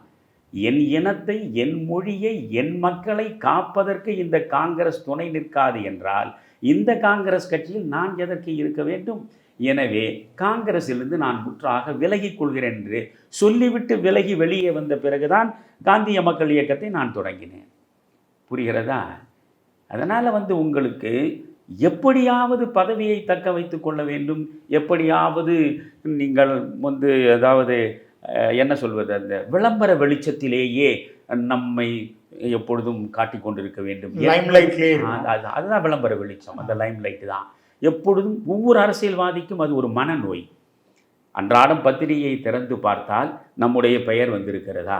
என் இனத்தை, என் மொழியை, என் மக்களை காப்பதற்கு இந்த காங்கிரஸ் துணை நிற்காது என்றால் இந்த காங்கிரஸ் கட்சியில் நான் எதற்கு இருக்க வேண்டும்? எனவே காங்கிரஸிலிருந்து நான் முற்றாக விலகிக் கொள்கிறேன் என்று சொல்லிவிட்டு விலகி வெளியே வந்த பிறகுதான் காந்திய மக்கள் இயக்கத்தை நான் தொடங்கினேன். புரிகிறதா? அதனால் உங்களுக்கு எப்படியாவது பதவியை தக்க வைத்து கொள்ள வேண்டும், எப்படியாவது நீங்கள் அதாவது என்ன சொல்வது, அந்த விளம்பர வெளிச்சத்திலேயே நம்மை எப்பொழுதும் காட்டிக் கொண்டிருக்க வேண்டும். அதுதான் விளம்பர வெளிச்சம், அந்த லைம் லைட்டு தான் எப்பொழுதும். ஒவ்வொரு அரசியல்வாதிக்கும் அது ஒரு மனநோய். அன்றாடம் பத்திரிகையை திறந்து பார்த்தால் நம்முடைய பெயர் வந்திருக்கிறதா,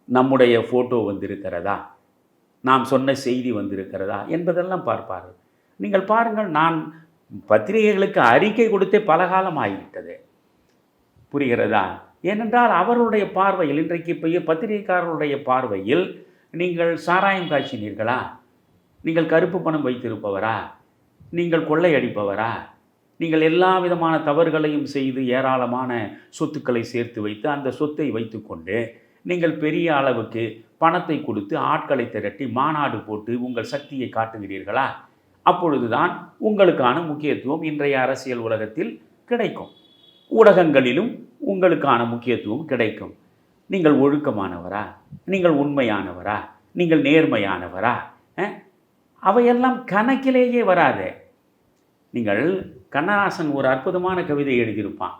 நம்முடைய ஃபோட்டோ வந்திருக்கிறதா, நாம் சொன்ன செய்தி வந்திருக்கிறதா என்பதெல்லாம் பார்ப்பார்கள். நீங்கள் பாருங்கள், நான் பத்திரிகைகளுக்கு அறிக்கை கொடுத்தே பல காலம் ஆகிவிட்டது. புரிகிறதா? ஏனென்றால் அவர்களுடைய பார்வையில், இன்றைக்கு பத்திரிகைக்காரர்களுடைய பார்வையில், நீங்கள் சாராயம் காய்ச்சினீர்களா, நீங்கள் கருப்பு பணம் வைத்திருப்பவரா, நீங்கள் கொள்ளையடிப்பவரா, நீங்கள் எல்லா விதமான தவறுகளையும் செய்து ஏராளமான சொத்துக்களை சேர்த்து வைத்து அந்த சொத்தை வைத்துக்கொண்டு நீங்கள் பெரிய அளவுக்கு பணத்தை கொடுத்து ஆட்களை திரட்டி மாநாடு போட்டு உங்கள் சக்தியை காட்டுகிறீர்களா? அப்பொழுதுதான் உங்களுக்கான முக்கியத்துவம் இன்றைய அரசியல் உலகத்தில் கிடைக்கும். ஊடகங்களிலும் உங்களுக்கான முக்கியத்துவம் கிடைக்கும். நீங்கள் ஒழுக்கமானவரா, நீங்கள் உண்மையானவரா, நீங்கள் நேர்மையானவரா, அவையெல்லாம் கணக்கிலேயே வராது. நீங்கள் கண்ணதாசன் ஒரு அற்புதமான கவிதை எழுதியிருப்பான்.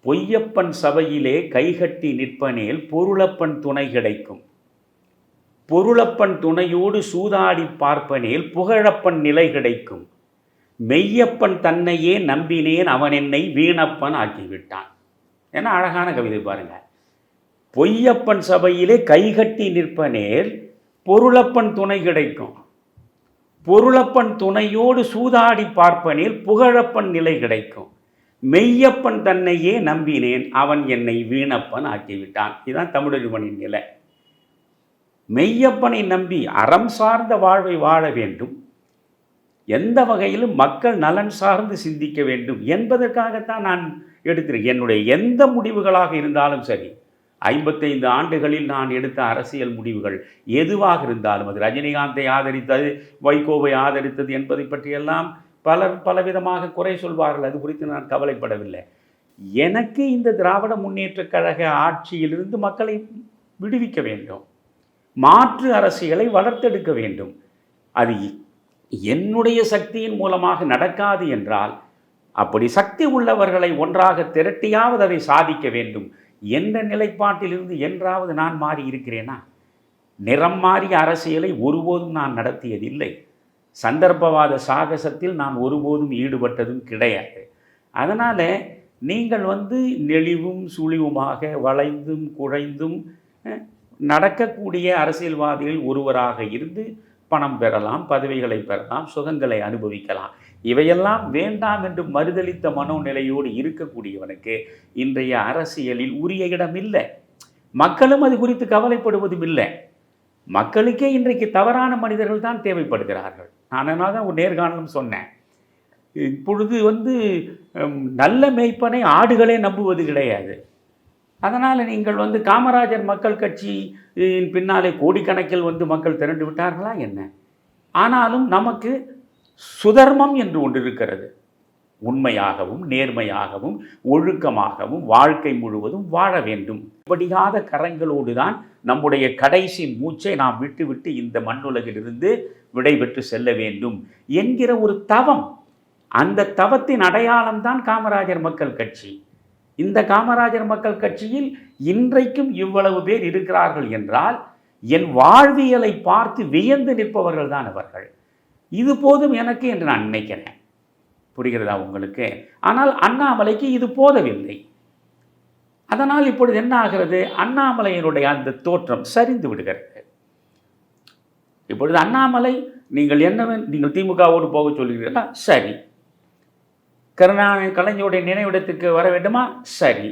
பொய்யப்பன் சபையிலே கைகட்டி நிற்பனேல் பொருளப்பன் துணை கிடைக்கும், பொருளப்பன் துணையோடு சூதாடி பார்ப்பனேல் புகழப்பன் நிலை கிடைக்கும், மெய்யப்பன் தன்னையே நம்பினேன் அவன் என்னை வீணப்பன் ஆக்கிவிட்டான். ஏன்னா அழகான கவிதை பாருங்க. பொய்யப்பன் சபையிலே கைகட்டி நிற்பனேல் பொருளப்பன் துணை கிடைக்கும், பொருளப்பன் துணையோடு சூதாடி பார்ப்பனேல் புகழப்பன் நிலை கிடைக்கும், மெய்யப்பன் தன்னையே நம்பினேன் அவன் என்னை வீணப்பன் ஆக்கிவிட்டான். இதுதான் தமிழறிவனின் நிலை. மெய்யப்பனை நம்பி அறம் சார்ந்த வாழ்வை வாழ வேண்டும், எந்த வகையிலும் மக்கள் நலன் சார்ந்து சிந்திக்க வேண்டும் என்பதற்காகத்தான் நான் எடுத்திருக்கேன். என்னுடைய எந்த முடிவுகளாக இருந்தாலும் சரி, 55 ஆண்டுகளில் நான் எடுத்த அரசியல் முடிவுகள் எதுவாக இருந்தாலும், அது ரஜினிகாந்தை ஆதரித்தது, வைகோவை ஆதரித்தது என்பதை பற்றியெல்லாம் பலர் பலவிதமாக குறை சொல்வார்கள். அது குறித்து நான் கவலைப்படவில்லை. எனக்கு இந்த திராவிட முன்னேற்றக் கழக ஆட்சியிலிருந்து மக்களை விடுவிக்க வேண்டும், மாற்று அரசியலை வளர்த்தெடுக்க வேண்டும். அது என்னுடைய சக்தியின் மூலமாக நடக்காது என்றால், அப்படி சக்தி உள்ளவர்களை ஒன்றாக திரட்டியாவது அதை சாதிக்க வேண்டும் என்ற நிலைப்பாட்டிலிருந்து என்றாவது நான் மாறி இருக்கிறேனா? நிறம் மாறிய அரசியலை ஒருபோதும் நான் நடத்தியதில்லை. சந்தர்ப்பவாத சாகசத்தில் நான் ஒருபோதும் ஈடுபட்டதும் கிடையாது. அதனால் நீங்கள் நெளிவும் சுழிவுமாக வளைந்தும் குழைந்தும் நடக்கக்கூடிய அரசியல்வாதிகள் ஒருவராக இருந்து பணம் பெறலாம், பதவிகளை பெறலாம், சுகங்களை அனுபவிக்கலாம். இவையெல்லாம் வேண்டாம் என்று மறுதளித்த மனோநிலையோடு இருக்கக்கூடியவனுக்கு இன்றைய அரசியலில் உரிய இடம் இல்லை. மக்களும் அது குறித்து கவலைப்படுவதும் இல்லை. மக்களுக்கே இன்றைக்கு தவறான மனிதர்கள் தான் தேவைப்படுகிறார்கள். நான் அதனால தான் ஒரு நேர்காணலும் சொன்னேன். இப்பொழுது நல்ல மேய்ப்பனை ஆடுகளே நம்புவது கிடையாது. அதனால் நீங்கள் காமராஜர் மக்கள் கட்சி பின்னாலே கோடிக்கணக்கில் மக்கள் திரண்டு விட்டார்களா என்ன? ஆனாலும் நமக்கு சுதர்மம் என்று ஒன்று இருக்கிறது. உண்மையாகவும் நேர்மையாகவும் ஒழுக்கமாகவும் வாழ்க்கை முழுவதும் வாழ வேண்டும். படியாத கரங்களோடு தான் நம்முடைய கடைசி மூச்சை நாம் விட்டுவிட்டு இந்த மண்ணுலகிலிருந்து விடைபெற்று செல்ல வேண்டும் என்கிற ஒரு தவம். அந்த தவத்தின் அடையாளம்தான் காமராஜர் மக்கள் கட்சி. இந்த காமராஜர் மக்கள் கட்சியில் இன்றைக்கும் இவ்வளவு பேர் இருக்கிறார்கள் என்றால் என் வாழ்வியலை பார்த்து வியந்து நிற்பவர்கள் தான் அவர்கள். இது போதும் எனக்கு என்று நான் நினைக்கிறேன். புரிகிறதா உங்களுக்கு? ஆனால் அண்ணாமலைக்கு இது போதவில்லை. அதனால் இப்பொழுது என்ன ஆகிறது? அண்ணாமலையினுடைய அந்த தோற்றம் சரிந்து விடுகிறது. இப்பொழுது அண்ணாமலை நீங்கள் திமுகவோடு போக சொல்கிறீர்களா? சரி. கலைஞருடைய நினைவிடத்துக்கு வர வேண்டுமா? சரி.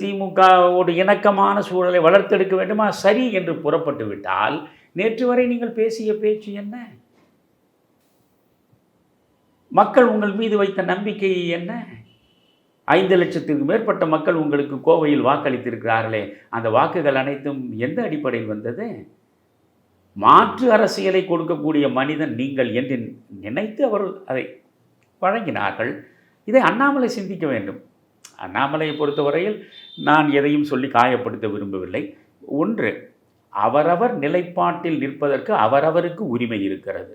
திமுகவோடு இணக்கமான சூழலை வளர்த்தெடுக்க வேண்டுமா? சரி என்று புறப்பட்டு விட்டால் நேற்று வரை நீங்கள் பேசிய பேச்சு என்ன? மக்கள் உங்கள் மீது வைத்த நம்பிக்கை என்ன? 5 லட்சத்துக்கு மேற்பட்ட மக்கள் உங்களுக்கு கோவையில் வாக்களித்திருக்கிறார்களே, அந்த வாக்குகள் அனைத்தும் எந்த அடிப்படையில் வந்தது? மாற்று அரசியலை கொடுக்கக்கூடிய மனிதன் நீங்கள் என்று நினைத்து அவர்கள் அதை வழங்கினார்கள். இதை அண்ணாமலை சிந்திக்க வேண்டும். அண்ணாமலையை பொறுத்தவரையில் நான் எதையும் சொல்லி காயப்படுத்த விரும்பவில்லை. ஒன்று, அவரவர் நிலைப்பாட்டில் நிற்பதற்கு அவரவருக்கு உரிமை இருக்கிறது.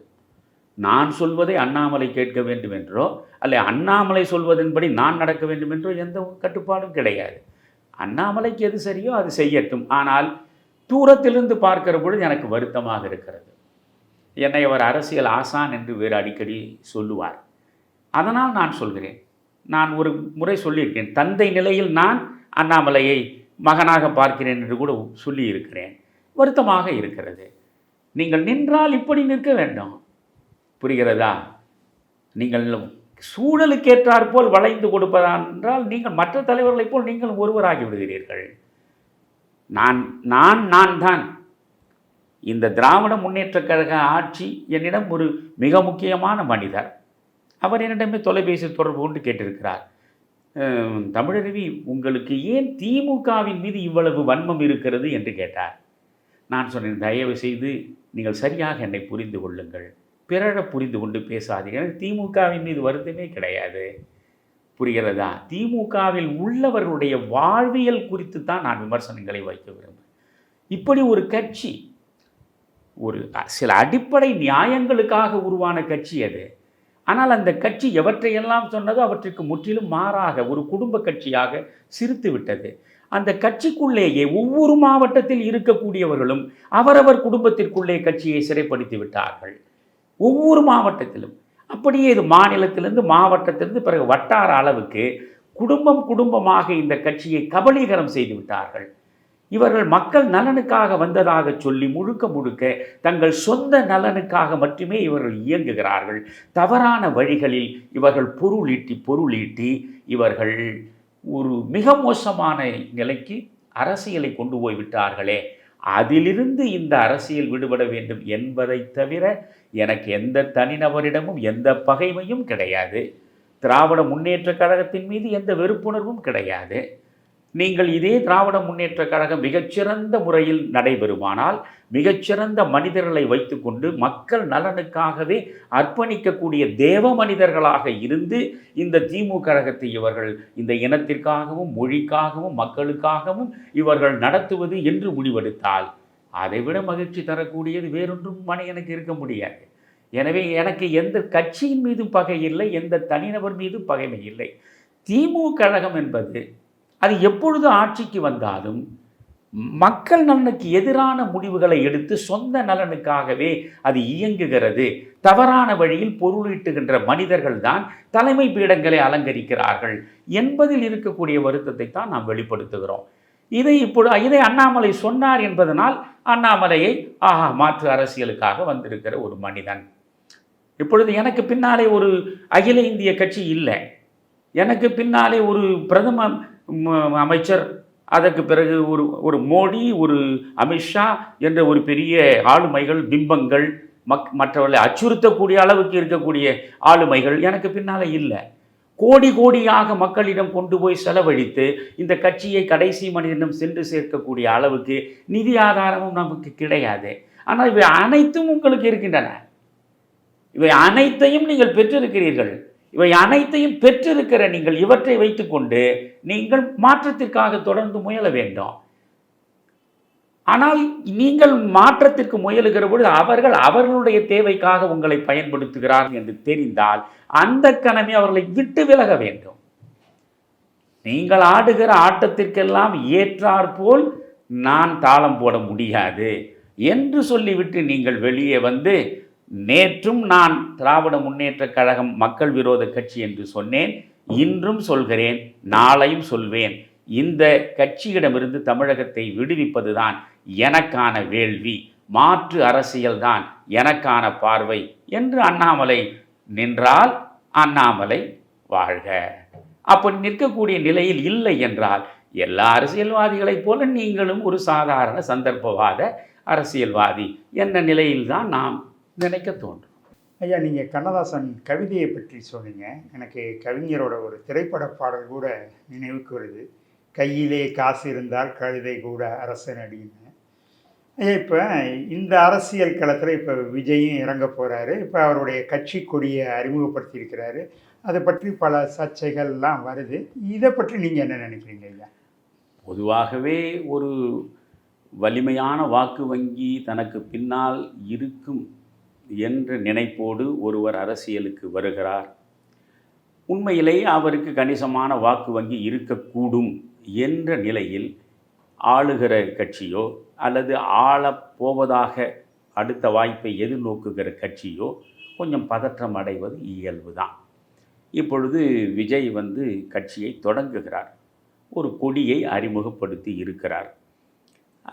நான் சொல்வதை அண்ணாமலை கேட்க வேண்டும் என்றோ அல்ல அண்ணாமலை சொல்வதன்படி நான் நடக்க வேண்டும் என்றோ எந்த கட்டுப்பாடும் கிடையாது. அண்ணாமலைக்கு எது சரியோ அது செய்யட்டும். ஆனால் தூரத்திலிருந்து பார்க்கிற பொழுது எனக்கு வருத்தமாக இருக்கிறது. என்னை அவர் அரசியல் ஆசான் என்று வேறு அடிக்கடி சொல்லுவார். அதனால் நான் சொல்கிறேன், நான் ஒரு முறை சொல்லியிருக்கேன், தந்தை நிலையில் நான் அண்ணாமலையை மகனாக பார்க்கிறேன் என்று கூட சொல்லியிருக்கிறேன். வருத்தமாக இருக்கிறது. நீங்கள் நின்றால் இப்படி நிற்க வேண்டும். புரிகிறதா? நீங்கள் சூழலுக்கேற்றாற்போல் வளைந்து கொடுப்பதா என்றால் நீங்கள் மற்ற தலைவர்களைப் போல் நீங்கள் ஒருவராகி விடுகிறீர்கள். நான் தான். இந்த திராவிட முன்னேற்றக் கழக ஆட்சி என்னிடம் ஒரு மிக முக்கியமான மனிதர். அவர் என்னிடமே தொலைபேசி தொடர்பு கொண்டு கேட்டிருக்கிறார், தமிழருவி, உங்களுக்கு ஏன் திமுகவின் மீது இவ்வளவு வன்மம் இருக்கிறது என்று கேட்டார். நான் சொன்னேன், தயவு செய்து நீங்கள் சரியாக என்னை புரிந்து கொள்ளுங்கள், பிறரை புரிந்து கொண்டு பேசாதீர்கள். எனக்கு திமுகவின் மீது வருத்தமே கிடையாது. புரிகிறதா? திமுகவில் உள்ளவர்களுடைய வாழ்வியல் குறித்து தான் நான் விமர்சனங்களை வைக்க விரும்புகிறேன். இப்படி ஒரு கட்சி, ஒரு சில அடிப்படை நியாயங்களுக்காக உருவான கட்சி அது. ஆனால் அந்த கட்சி எவற்றையெல்லாம் சொன்னதோ அவற்றுக்கு முற்றிலும் மாறாக ஒரு குடும்ப கட்சியாக சிரித்து விட்டது. அந்த கட்சிக்குள்ளேயே ஒவ்வொரு மாவட்டத்தில் இருக்கக்கூடியவர்களும் அவரவர் குடும்பத்திற்குள்ளே கட்சியை சிறைப்படுத்தி விட்டார்கள். ஒவ்வொரு மாவட்டத்திலும் அப்படியே இது மாநிலத்திலிருந்து மாவட்டத்திலிருந்து பிறகு வட்டார அளவுக்கு குடும்பமாக இந்த கட்சியை கபலீகரம் செய்து விட்டார்கள். இவர்கள் மக்கள் நலனுக்காக வந்ததாக சொல்லி முழுக்க தங்கள் சொந்த நலனுக்காக மட்டுமே இவர்கள் இயங்குகிறார்கள். தவறான வழிகளில் இவர்கள் பொருளீட்டி இவர்கள் ஒரு மிக மோசமான நிலைக்கு அரசியலை கொண்டு போய் விட்டார்களே. அதிலிருந்து இந்த அரசியல் விடுபட வேண்டும் என்பதை தவிர எனக்கு எந்த தனிநபரிடமும் எந்த பகைமையும் கிடையாது. திராவிட முன்னேற்றக் கழகத்தின் மீது எந்த வெறுப்புணர்வும் கிடையாது. நீங்கள் இதே திராவிட முன்னேற்றக் கழகம் மிகச்சிறந்த முறையில் நடைபெறுமானால், மிகச்சிறந்த மனிதர்களை வைத்துக்கொண்டு மக்கள் நலனுக்காகவே அர்ப்பணிக்கக்கூடிய தேவ மனிதர்களாக இருந்து இந்த திமுக கழகத்தை இவர்கள் இந்த இனத்திற்காகவும் மொழிக்காகவும் மக்களுக்காகவும் இவர்கள் நடத்துவது என்று முடிவெடுத்தால் அதைவிட மகிழ்ச்சி தரக்கூடியது வேறொன்றும் எனக்கு இருக்க முடியாது. எனவே எனக்கு எந்த கட்சியின் மீதும் பகை இல்லை, எந்த தனிநபர் மீதும் பகைமை இல்லை. திமுக கழகம் என்பது அது எப்பொழுது ஆட்சிக்கு வந்தாலும் மக்கள் நலனுக்கு எதிரான முடிவுகளை எடுத்து சொந்த நலனுக்காகவே அது இயங்குகிறது. தவறான வழியில் பொருளீட்டுகின்ற மனிதர்கள் தான் தலைமை பீடங்களை அலங்கரிக்கிறார்கள் என்பதில் இருக்கக்கூடிய வருத்தத்தை தான் நாம் வெளிப்படுத்துகிறோம். இதை அண்ணாமலை சொன்னார் என்பதனால் அண்ணாமலையை மாற்று அரசியலுக்காக வந்திருக்கிற ஒரு மனிதன். இப்பொழுது எனக்கு பின்னாலே ஒரு அகில இந்திய கட்சி இல்லை, எனக்கு பின்னாலே ஒரு பிரதம அமைச்சர், அதற்கு பிறகு ஒரு மோடி, ஒரு அமித்ஷா என்ற ஒரு பெரிய ஆளுமைகள், பிம்பங்கள், மற்றவர்களை அச்சுறுத்தக்கூடிய அளவுக்கு இருக்கக்கூடிய ஆளுமைகள் எனக்கு பின்னால் இல்லை. கோடியாக மக்களிடம் கொண்டு போய் செலவழித்து இந்த கட்சியை கடைசி மனிதனிடம் சென்று சேர்க்கக்கூடிய அளவுக்கு நிதி ஆதாரமும் நமக்கு கிடையாது. ஆனால் இவை அனைத்தும் உங்களுக்கு இருக்கின்றன. இவை அனைத்தையும் நீங்கள் பெற்றிருக்கிறீர்கள். இவை அனைத்தையும் பெற்றிருக்கிற நீங்கள் இவற்றை வைத்துக்கொண்டு நீங்கள் மாற்றத்திற்காக தொடர்ந்து முயல வேண்டும். ஆனால் நீங்கள் மாற்றத்திற்கு முயலுகிற பொழுது அவர்களுடைய தேவைக்காக உங்களை பயன்படுத்துகிறார்கள் என்று தெரிந்தால் அந்த கணமே அவர்களை விட்டு விலக வேண்டும். நீங்கள் ஆடுகிற ஆட்டத்திற்கெல்லாம் ஏற்றாற்போல் நான் தாளம் போட முடியாது என்று சொல்லிவிட்டு நீங்கள் வெளியே வந்து, நேற்றும் நான் திராவிட முன்னேற்றக் கழகம் மக்கள் விரோத கட்சி என்று சொன்னேன், இன்றும் சொல்கிறேன், நாளையும் சொல்வேன். இந்த கட்சியிடமிருந்து தமிழகத்தை விடுவிப்பதுதான் எனக்கான வேள்வி, மாற்று அரசியல்தான் எனக்கான பார்வை என்று அண்ணாமலை நின்றால் அண்ணாமலை வாழ்க. அப்படி நிற்கக்கூடிய நிலையில் இல்லை என்றால் எல்லா அரசியல்வாதிகளைப் போல நீங்களும் ஒரு சாதாரண சந்தர்ப்பவாத அரசியல்வாதி என்ற நிலையில்தான் நாம் நினைக்க தோன்றும். ஐயா, நீங்கள் கண்ணதாசன் கவிதையை பற்றி சொன்னீங்க. எனக்கு கவிஞரோட ஒரு திரைப்பட பாடல் கூட நினைவுக்கு வருது. கையிலே காசு இருந்தால் கழுதை கூட அரசன் அடின்னு. ஐயா, இப்போ இந்த அரசியல் களத்தில் இப்போ விஜயும் இறங்க போகிறாரு. இப்போ அவருடைய கட்சி கொடியை அறிமுகப்படுத்தியிருக்கிறாரு. அதை பற்றி பல சர்ச்சைகள்லாம் வருது. இதை பற்றி நீங்கள் என்ன நினைக்கிறீங்க ஐயா? பொதுவாகவே ஒரு வலிமையான வாக்கு வங்கி தனக்கு பின்னால் இருக்கும் என்ற நினைப்போடு ஒருவர் அரசியலுக்கு வருகிறார். உண்மையிலேயே அவருக்கு கணிசமான வாக்கு வங்கி இருக்கக்கூடும் என்ற நிலையில் ஆளுகிற கட்சியோ அல்லது ஆளப்போவதாக அடுத்த வாய்ப்பை எதிர்நோக்குகிற கட்சியோ கொஞ்சம் பதற்றம் அடைவது இயல்பு தான். இப்பொழுது விஜய் கட்சியை தொடங்குகிறார், ஒரு கொடியை அறிமுகப்படுத்தி இருக்கிறார்.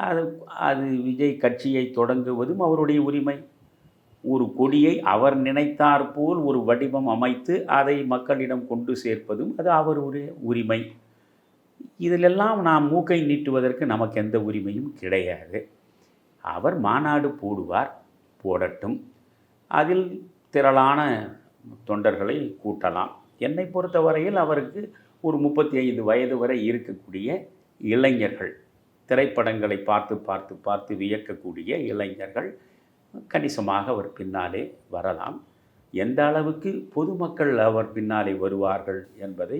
அது அது விஜய் கட்சியை தொடங்குவதும் அவருடைய உரிமை. ஒரு கொடியை அவர் நினைத்தாற்போல் ஒரு வடிவம் அமைத்து அதை மக்களிடம் கொண்டு சேர்ப்பதும் அது அவருடைய உரிமை. இதிலெல்லாம் நாம் மூக்கை நீட்டுவதற்கு நமக்கு எந்த உரிமையும் கிடையாது. அவர் மாநாடு போடுவார், போடட்டும். அதில் திரளான தொண்டர்களை கூட்டலாம். என்னை பொறுத்தவரையில் அவருக்கு ஒரு 35 வயது வரை இருக்கக்கூடிய இளைஞர்கள், திரைப்படங்களை பார்த்து பார்த்து பார்த்து வியக்கக்கூடிய இளைஞர்கள் கணிசமாக அவர் பின்னாலே வரலாம். எந்த அளவுக்கு பொதுமக்கள் அவர் பின்னாலே வருவார்கள் என்பதை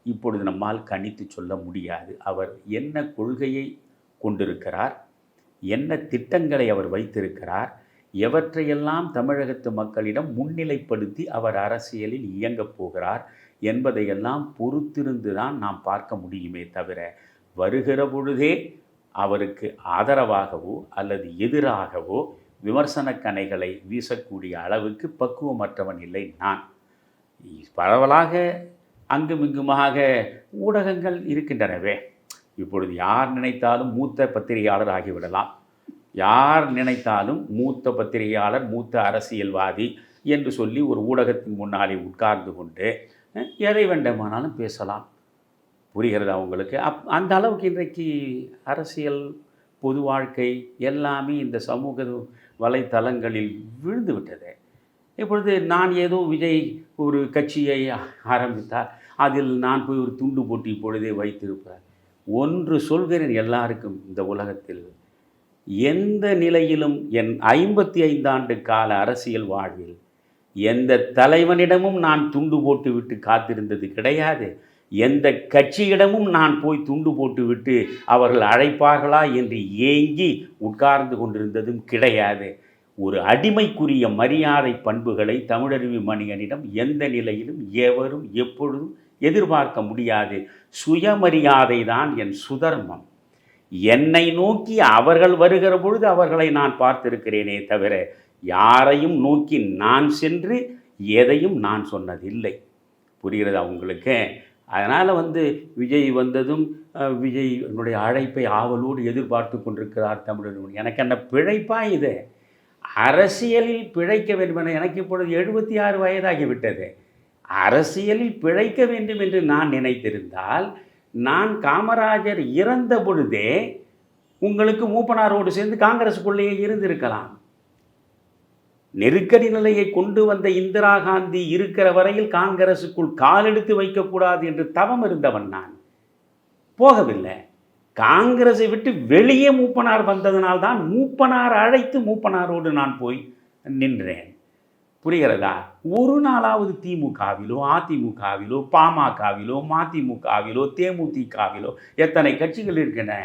இப்பொழுது நம்மால் கணித்து சொல்ல முடியாது. அவர் என்ன கொள்கையை கொண்டிருக்கிறார், என்ன திட்டங்களை அவர் வைத்திருக்கிறார், எவற்றையெல்லாம் தமிழகத்து மக்களிடம் முன்னிலைப்படுத்தி அவர் அரசியலில் இயங்கப் போகிறார் என்பதையெல்லாம் பொறுத்திருந்து தான் நாம் பார்க்க முடியுமே தவிர, வருகிற பொழுதே அவருக்கு ஆதரவாகவோ அல்லது எதிராகவோ விமர்சன கணைகளை வீசக்கூடிய அளவுக்கு பக்குவமற்றவன் இல்லை நான். பரவலாக அங்குமிங்குமாக ஊடகங்கள் இருக்கின்றனவே. இப்பொழுது யார் நினைத்தாலும் மூத்த பத்திரிகையாளர் ஆகிவிடலாம், யார் நினைத்தாலும் மூத்த பத்திரிகையாளர், மூத்த அரசியல்வாதி என்று சொல்லி ஒரு ஊடகத்தின் முன்னாலே உட்கார்ந்து கொண்டு எதை வேண்டுமானாலும் பேசலாம். புரிகிறதா உங்களுக்கு? அந்த அளவுக்கு இன்றைக்கு அரசியல், பொது வாழ்க்கை எல்லாமே இந்த சமூக வலைத்தளங்களில் விழுந்து விட்டது. இப்பொழுது நான் ஏதோ விஜய் ஒரு கட்சியை ஆரம்பித்தார், அதில் நான் போய் ஒரு துண்டு போட்டி இப்பொழுதே வைத்திருப்பார். ஒன்று சொல்கிறேன் எல்லாருக்கும், இந்த உலகத்தில் எந்த நிலையிலும் என் 55 ஆண்டு கால அரசியல் வாழ்வில் எந்த தலைவனிடமும் நான் துண்டு போட்டு விட்டு காத்திருந்தது கிடையாது. எந்த கட்சியிடமும் நான் போய் துண்டு போட்டு விட்டு அவர்கள் அழைப்பார்களா என்று ஏங்கி உட்கார்ந்து கொண்டிருந்ததும் கிடையாது. ஒரு அடிமைக்குரிய மரியாதை பண்புகளை தமிழருவி மணியனிடம் எந்த நிலையிலும் எவரும் எப்பொழுதும் எதிர்பார்க்க முடியாது. சுயமரியாதை தான் என் சுதர்மம். என்னை நோக்கி அவர்கள் வருகிற பொழுது அவர்களை நான் பார்த்திருக்கிறேனே தவிர, யாரையும் நோக்கி நான் சென்று எதையும் நான் சொன்னதில்லை. புரிகிறதா உங்களுக்கு? அதனால் விஜய் வந்ததும் விஜய் என்னுடைய அழைப்பை ஆவலோடு எதிர்பார்த்து கொண்டிருக்கிறார் தமிழர். எனக்கு என்ன பிழைப்பா இது? அரசியலில் பிழைக்க வேண்டும் என எனக்கு இப்பொழுது 76 வயதாகிவிட்டது. அரசியலில் பிழைக்க வேண்டும் என்று நான் நினைத்திருந்தால், நான் காமராஜர் இறந்த பொழுதே உங்களுக்கு மூப்பனாரோடு சேர்ந்து காங்கிரஸுக்குள்ளேயே இருந்திருக்கலாம். நெருக்கடி நிலையை கொண்டு வந்த இந்திரா காந்தி இருக்கிற வரையில் காங்கிரஸுக்குள் காலெடுத்து வைக்கக்கூடாது என்று தவம் இருந்தவன் நான். போகவில்லை. காங்கிரஸை விட்டு வெளியே மூப்பனார் வந்ததனால்தான் மூப்பனார் அழைத்து மூப்பனாரோடு நான் போய் நின்றேன். புரிகிறதா? ஒரு நாளாவது திமுகவிலோ அதிமுகவிலோ பாமகவிலோ மதிமுகவிலோ தேமுதிகவிலோ எத்தனை கட்சிகள் இருக்கின்றன?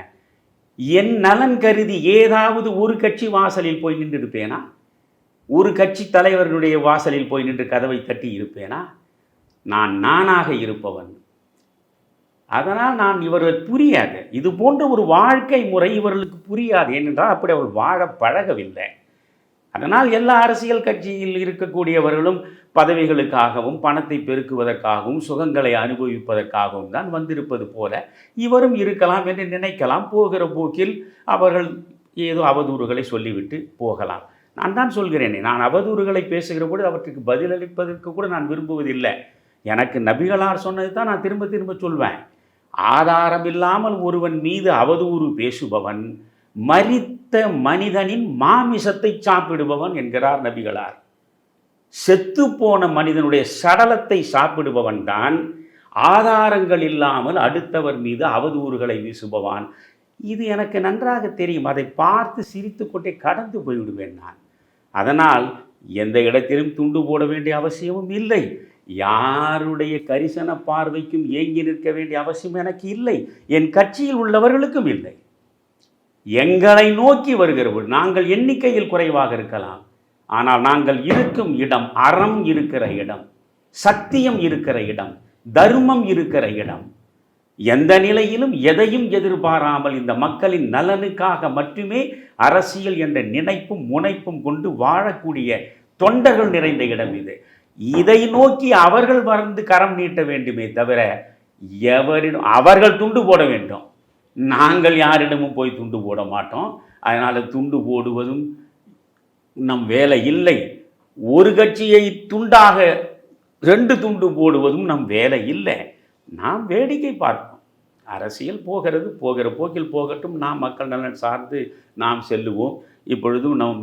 என் நலன் கருதி ஏதாவது ஒரு கட்சி வாசலில் போய் நின்று இருப்பேனா? ஒரு கட்சி தலைவர்களுடைய வாசலில் போய் நின்று கதவை தட்டி இருப்பேனா? நான் நானாக இருப்பவன். அதனால் நான் இவர்கள் புரியாது. இது போன்ற ஒரு வாழ்க்கை முறை இவர்களுக்கு புரியாது. ஏனென்றால் அப்படி அவர் வாழ பழகவில்லை. அதனால் எல்லா அரசியல் கட்சியில் இருக்கக்கூடியவர்களும் பதவிகளுக்காகவும் பணத்தை பெருக்குவதற்காகவும் சுகங்களை அனுபவிப்பதற்காகவும் தான் வந்திருப்பது போல இவரும் இருக்கலாம் என்று நினைக்கலாம். போகிற போக்கில் அவர்கள் ஏதோ அவதூறுகளை சொல்லிவிட்டு போகலாம். நான் தான் சொல்கிறேனே, நான் அவதூறுகளை பேசுகிற பொழுது அவற்றுக்கு பதிலளிப்பதற்கு கூட நான் விரும்புவதில்லை. எனக்கு நபிகளார் சொன்னது தான் நான் திரும்ப திரும்ப சொல்வேன். ஆதாரம் இல்லாமல் ஒருவன் மீது அவதூறு பேசுபவன் மரித்த மனிதனின் மாமிசத்தை சாப்பிடுபவன் என்கிறார் நபிகளார். செத்துப்போன மனிதனுடைய சடலத்தை சாப்பிடுபவன் தான் ஆதாரங்கள் இல்லாமல் அடுத்தவர் மீது அவதூறுகளை வீசுபவான். இது எனக்கு நன்றாக தெரியும். அதை பார்த்து சிரித்து கொண்டே கடந்து போய்விடுவேன் நான். அதனால் எந்த இடத்திலும் துண்டு போட வேண்டிய அவசியமும் இல்லை. யாருடைய கரிசன பார்வைக்கும் ஏங்கி நிற்க வேண்டிய அவசியம் எனக்கு இல்லை. என் கட்சியில் உள்ளவர்களுக்கும் இல்லை. எங்களை நோக்கி வருகிறவர்கள் நாங்கள் எண்ணிக்கையில் குறைவாக இருக்கலாம், ஆனால் நாங்கள் இருக்கும் இடம் அறம் இருக்கிற இடம், சத்தியம் இருக்கிற இடம், தர்மம் இருக்கிற இடம். எந்த நிலையிலும் எதையும் எதிர்பாராமல் இந்த மக்களின் நலனுக்காக மட்டுமே அரசியல் என்ற நினைப்பும் முனைப்பும் கொண்டு வாழக்கூடிய தொண்டர்கள் நிறைந்த இடம் இது. இதை நோக்கி அவர்கள் வந்து கரம் நீட்ட வேண்டுமே தவிர எவரிடம் அவர்கள் துண்டு போட வேண்டும். நாங்கள் யாரிடமும் போய் துண்டு போட மாட்டோம். அதனால் துண்டு போடுவதும் நம் வேலை இல்லை. ஒரு கட்சியை துண்டாக 2 துண்டு போடுவதும் நம் வேலை இல்லை. நாம் வேடிக்கை பார்ப்போம். அரசியல் போகிற போக்கில் போகட்டும். நாம் மக்கள் நலன் சார்ந்து நாம் செல்லுவோம். இப்பொழுதும் நாம்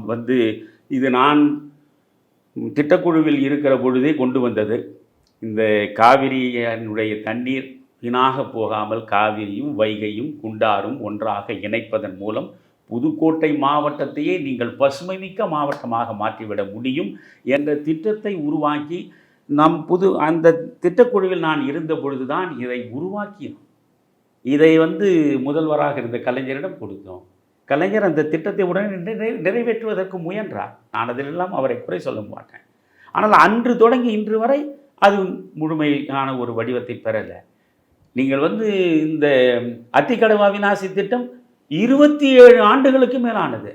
இது நான் திட்டக்குழுவில் இருக்கிற பொழுதே கொண்டு வந்தது. இந்த காவிரியினுடைய தண்ணீர் வீணாக போகாமல் காவிரியும் வைகையும் குண்டாறும் ஒன்றாக இணைப்பதன் மூலம் புதுக்கோட்டை மாவட்டத்தையே நீங்கள் பசுமைமிக்க மாவட்டமாக மாற்றிவிட முடியும் என்ற திட்டத்தை உருவாக்கி அந்த திட்டக்குழுவில் நான் இருந்த பொழுதுதான் இதை உருவாக்கினோம். இதை முதல்வராக இருந்த கலைஞரிடம் கொடுத்தோம். கலைஞர் அந்த திட்டத்தை உடனே நிறைவேற்றுவதற்கு முயன்றார். நான் அதிலெல்லாம் அவரை குறை சொல்ல மாட்டேன். ஆனால் அன்று தொடங்கி இன்று வரை அது முழுமையான ஒரு வடிவத்தை பெறலை. நீங்கள் இந்த அத்திக்கடவு அவிநாசி திட்டம் 27 ஆண்டுகளுக்கு மேலானது.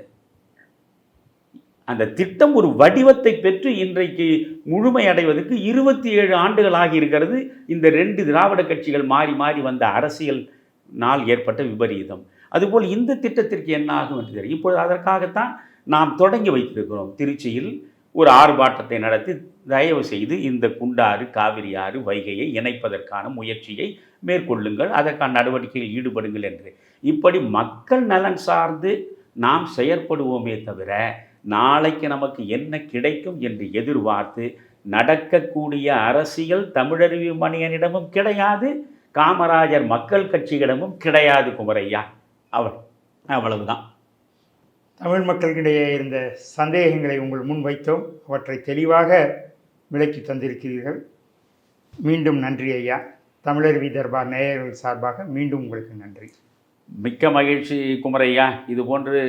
அந்த திட்டம் ஒரு வடிவத்தை பெற்று இன்றைக்கு முழுமையடைவதற்கு 27 ஆண்டுகள் ஆகியிருக்கிறது. இந்த 2 திராவிட கட்சிகள் மாறி மாறி வந்த அரசியல்னால் ஏற்பட்ட விபரீதம். அதுபோல் இந்த திட்டத்திற்கு என்ன ஆகும் என்று தெரியும். இப்பொழுது அதற்காகத்தான் நாம் தொடங்கி வைத்திருக்கிறோம். திருச்சியில் ஒரு ஆர்ப்பாட்டத்தை நடத்தி தயவு செய்து இந்த குண்டாறு காவிரி ஆறு வைகையை இணைப்பதற்கான முயற்சியை மேற்கொள்ளுங்கள், அதற்கான நடவடிக்கையில் ஈடுபடுங்கள் என்று. இப்படி மக்கள் நலன் சார்ந்து நாம் செயற்படுவோமே தவிர நாளைக்கு நமக்கு என்ன கிடைக்கும் என்று எதிர்பார்த்து நடக்கக்கூடிய அரசியல் தமிழறிவு மணியனிடமும் கிடையாது, காமராஜர் மக்கள் கட்சியிடமும் கிடையாது குமரையா. அவ்வளவுதான். தமிழ் மக்களிடையே இருந்த சந்தேகங்களை உங்கள் முன் வைத்தோம். அவற்றை தெளிவாக விளக்கி தந்திருக்கிறீர்கள். மீண்டும் நன்றி ஐயா. தமிழருவி தர்பார் நேயர்கள் சார்பாக மீண்டும் உங்களுக்கு நன்றி. மிக்க மகிழ்ச்சி குமரையா. இது போன்று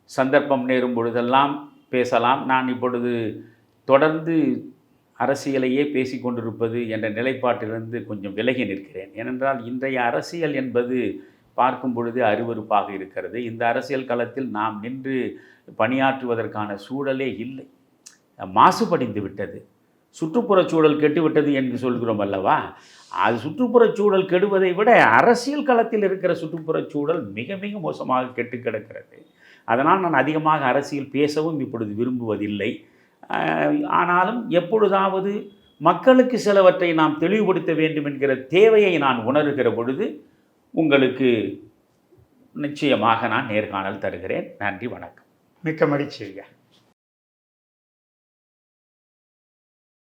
சந்தர்ப்பம் நேரும் பொழுதெல்லாம் பேசலாம். நான் இப்பொழுது தொடர்ந்து அரசியலையே பேசி கொண்டிருப்பது என்ற நிலைப்பாட்டிலிருந்து கொஞ்சம் விலகி நிற்கிறேன். ஏனென்றால் இன்றைய அரசியல் என்பது பார்க்கும் பொழுது அருவருப்பாக இருக்கிறது. இந்த அரசியல் களத்தில் நாம் நின்று பணியாற்றுவதற்கான சூழலே இல்லை. மாசுபடிந்து விட்டது. சுற்றுப்புறச் சூழல் கெட்டுவிட்டது என்று சொல்கிறோம் அல்லவா? அது சுற்றுப்புறச் சூழல் கெடுவதை விட அரசியல் களத்தில் இருக்கிற சுற்றுப்புறச் சூழல் மிக மிக மோசமாக கெட்டு கிடக்கிறது. அதனால் நான் அதிகமாக அரசியல் பேசவும் இப்பொழுது விரும்புவதில்லை. ஆனாலும் எப்பொழுதாவது மக்களுக்கு சிலவற்றை நாம் தெளிவுபடுத்த வேண்டும் என்கிற தேவையை நான் உணர்கிற பொழுது உங்களுக்கு நிச்சயமாக நான் நேர்காணல் தருகிறேன். நன்றி, வணக்கம். மிக்க மகிழ்ச்சி ஐயா.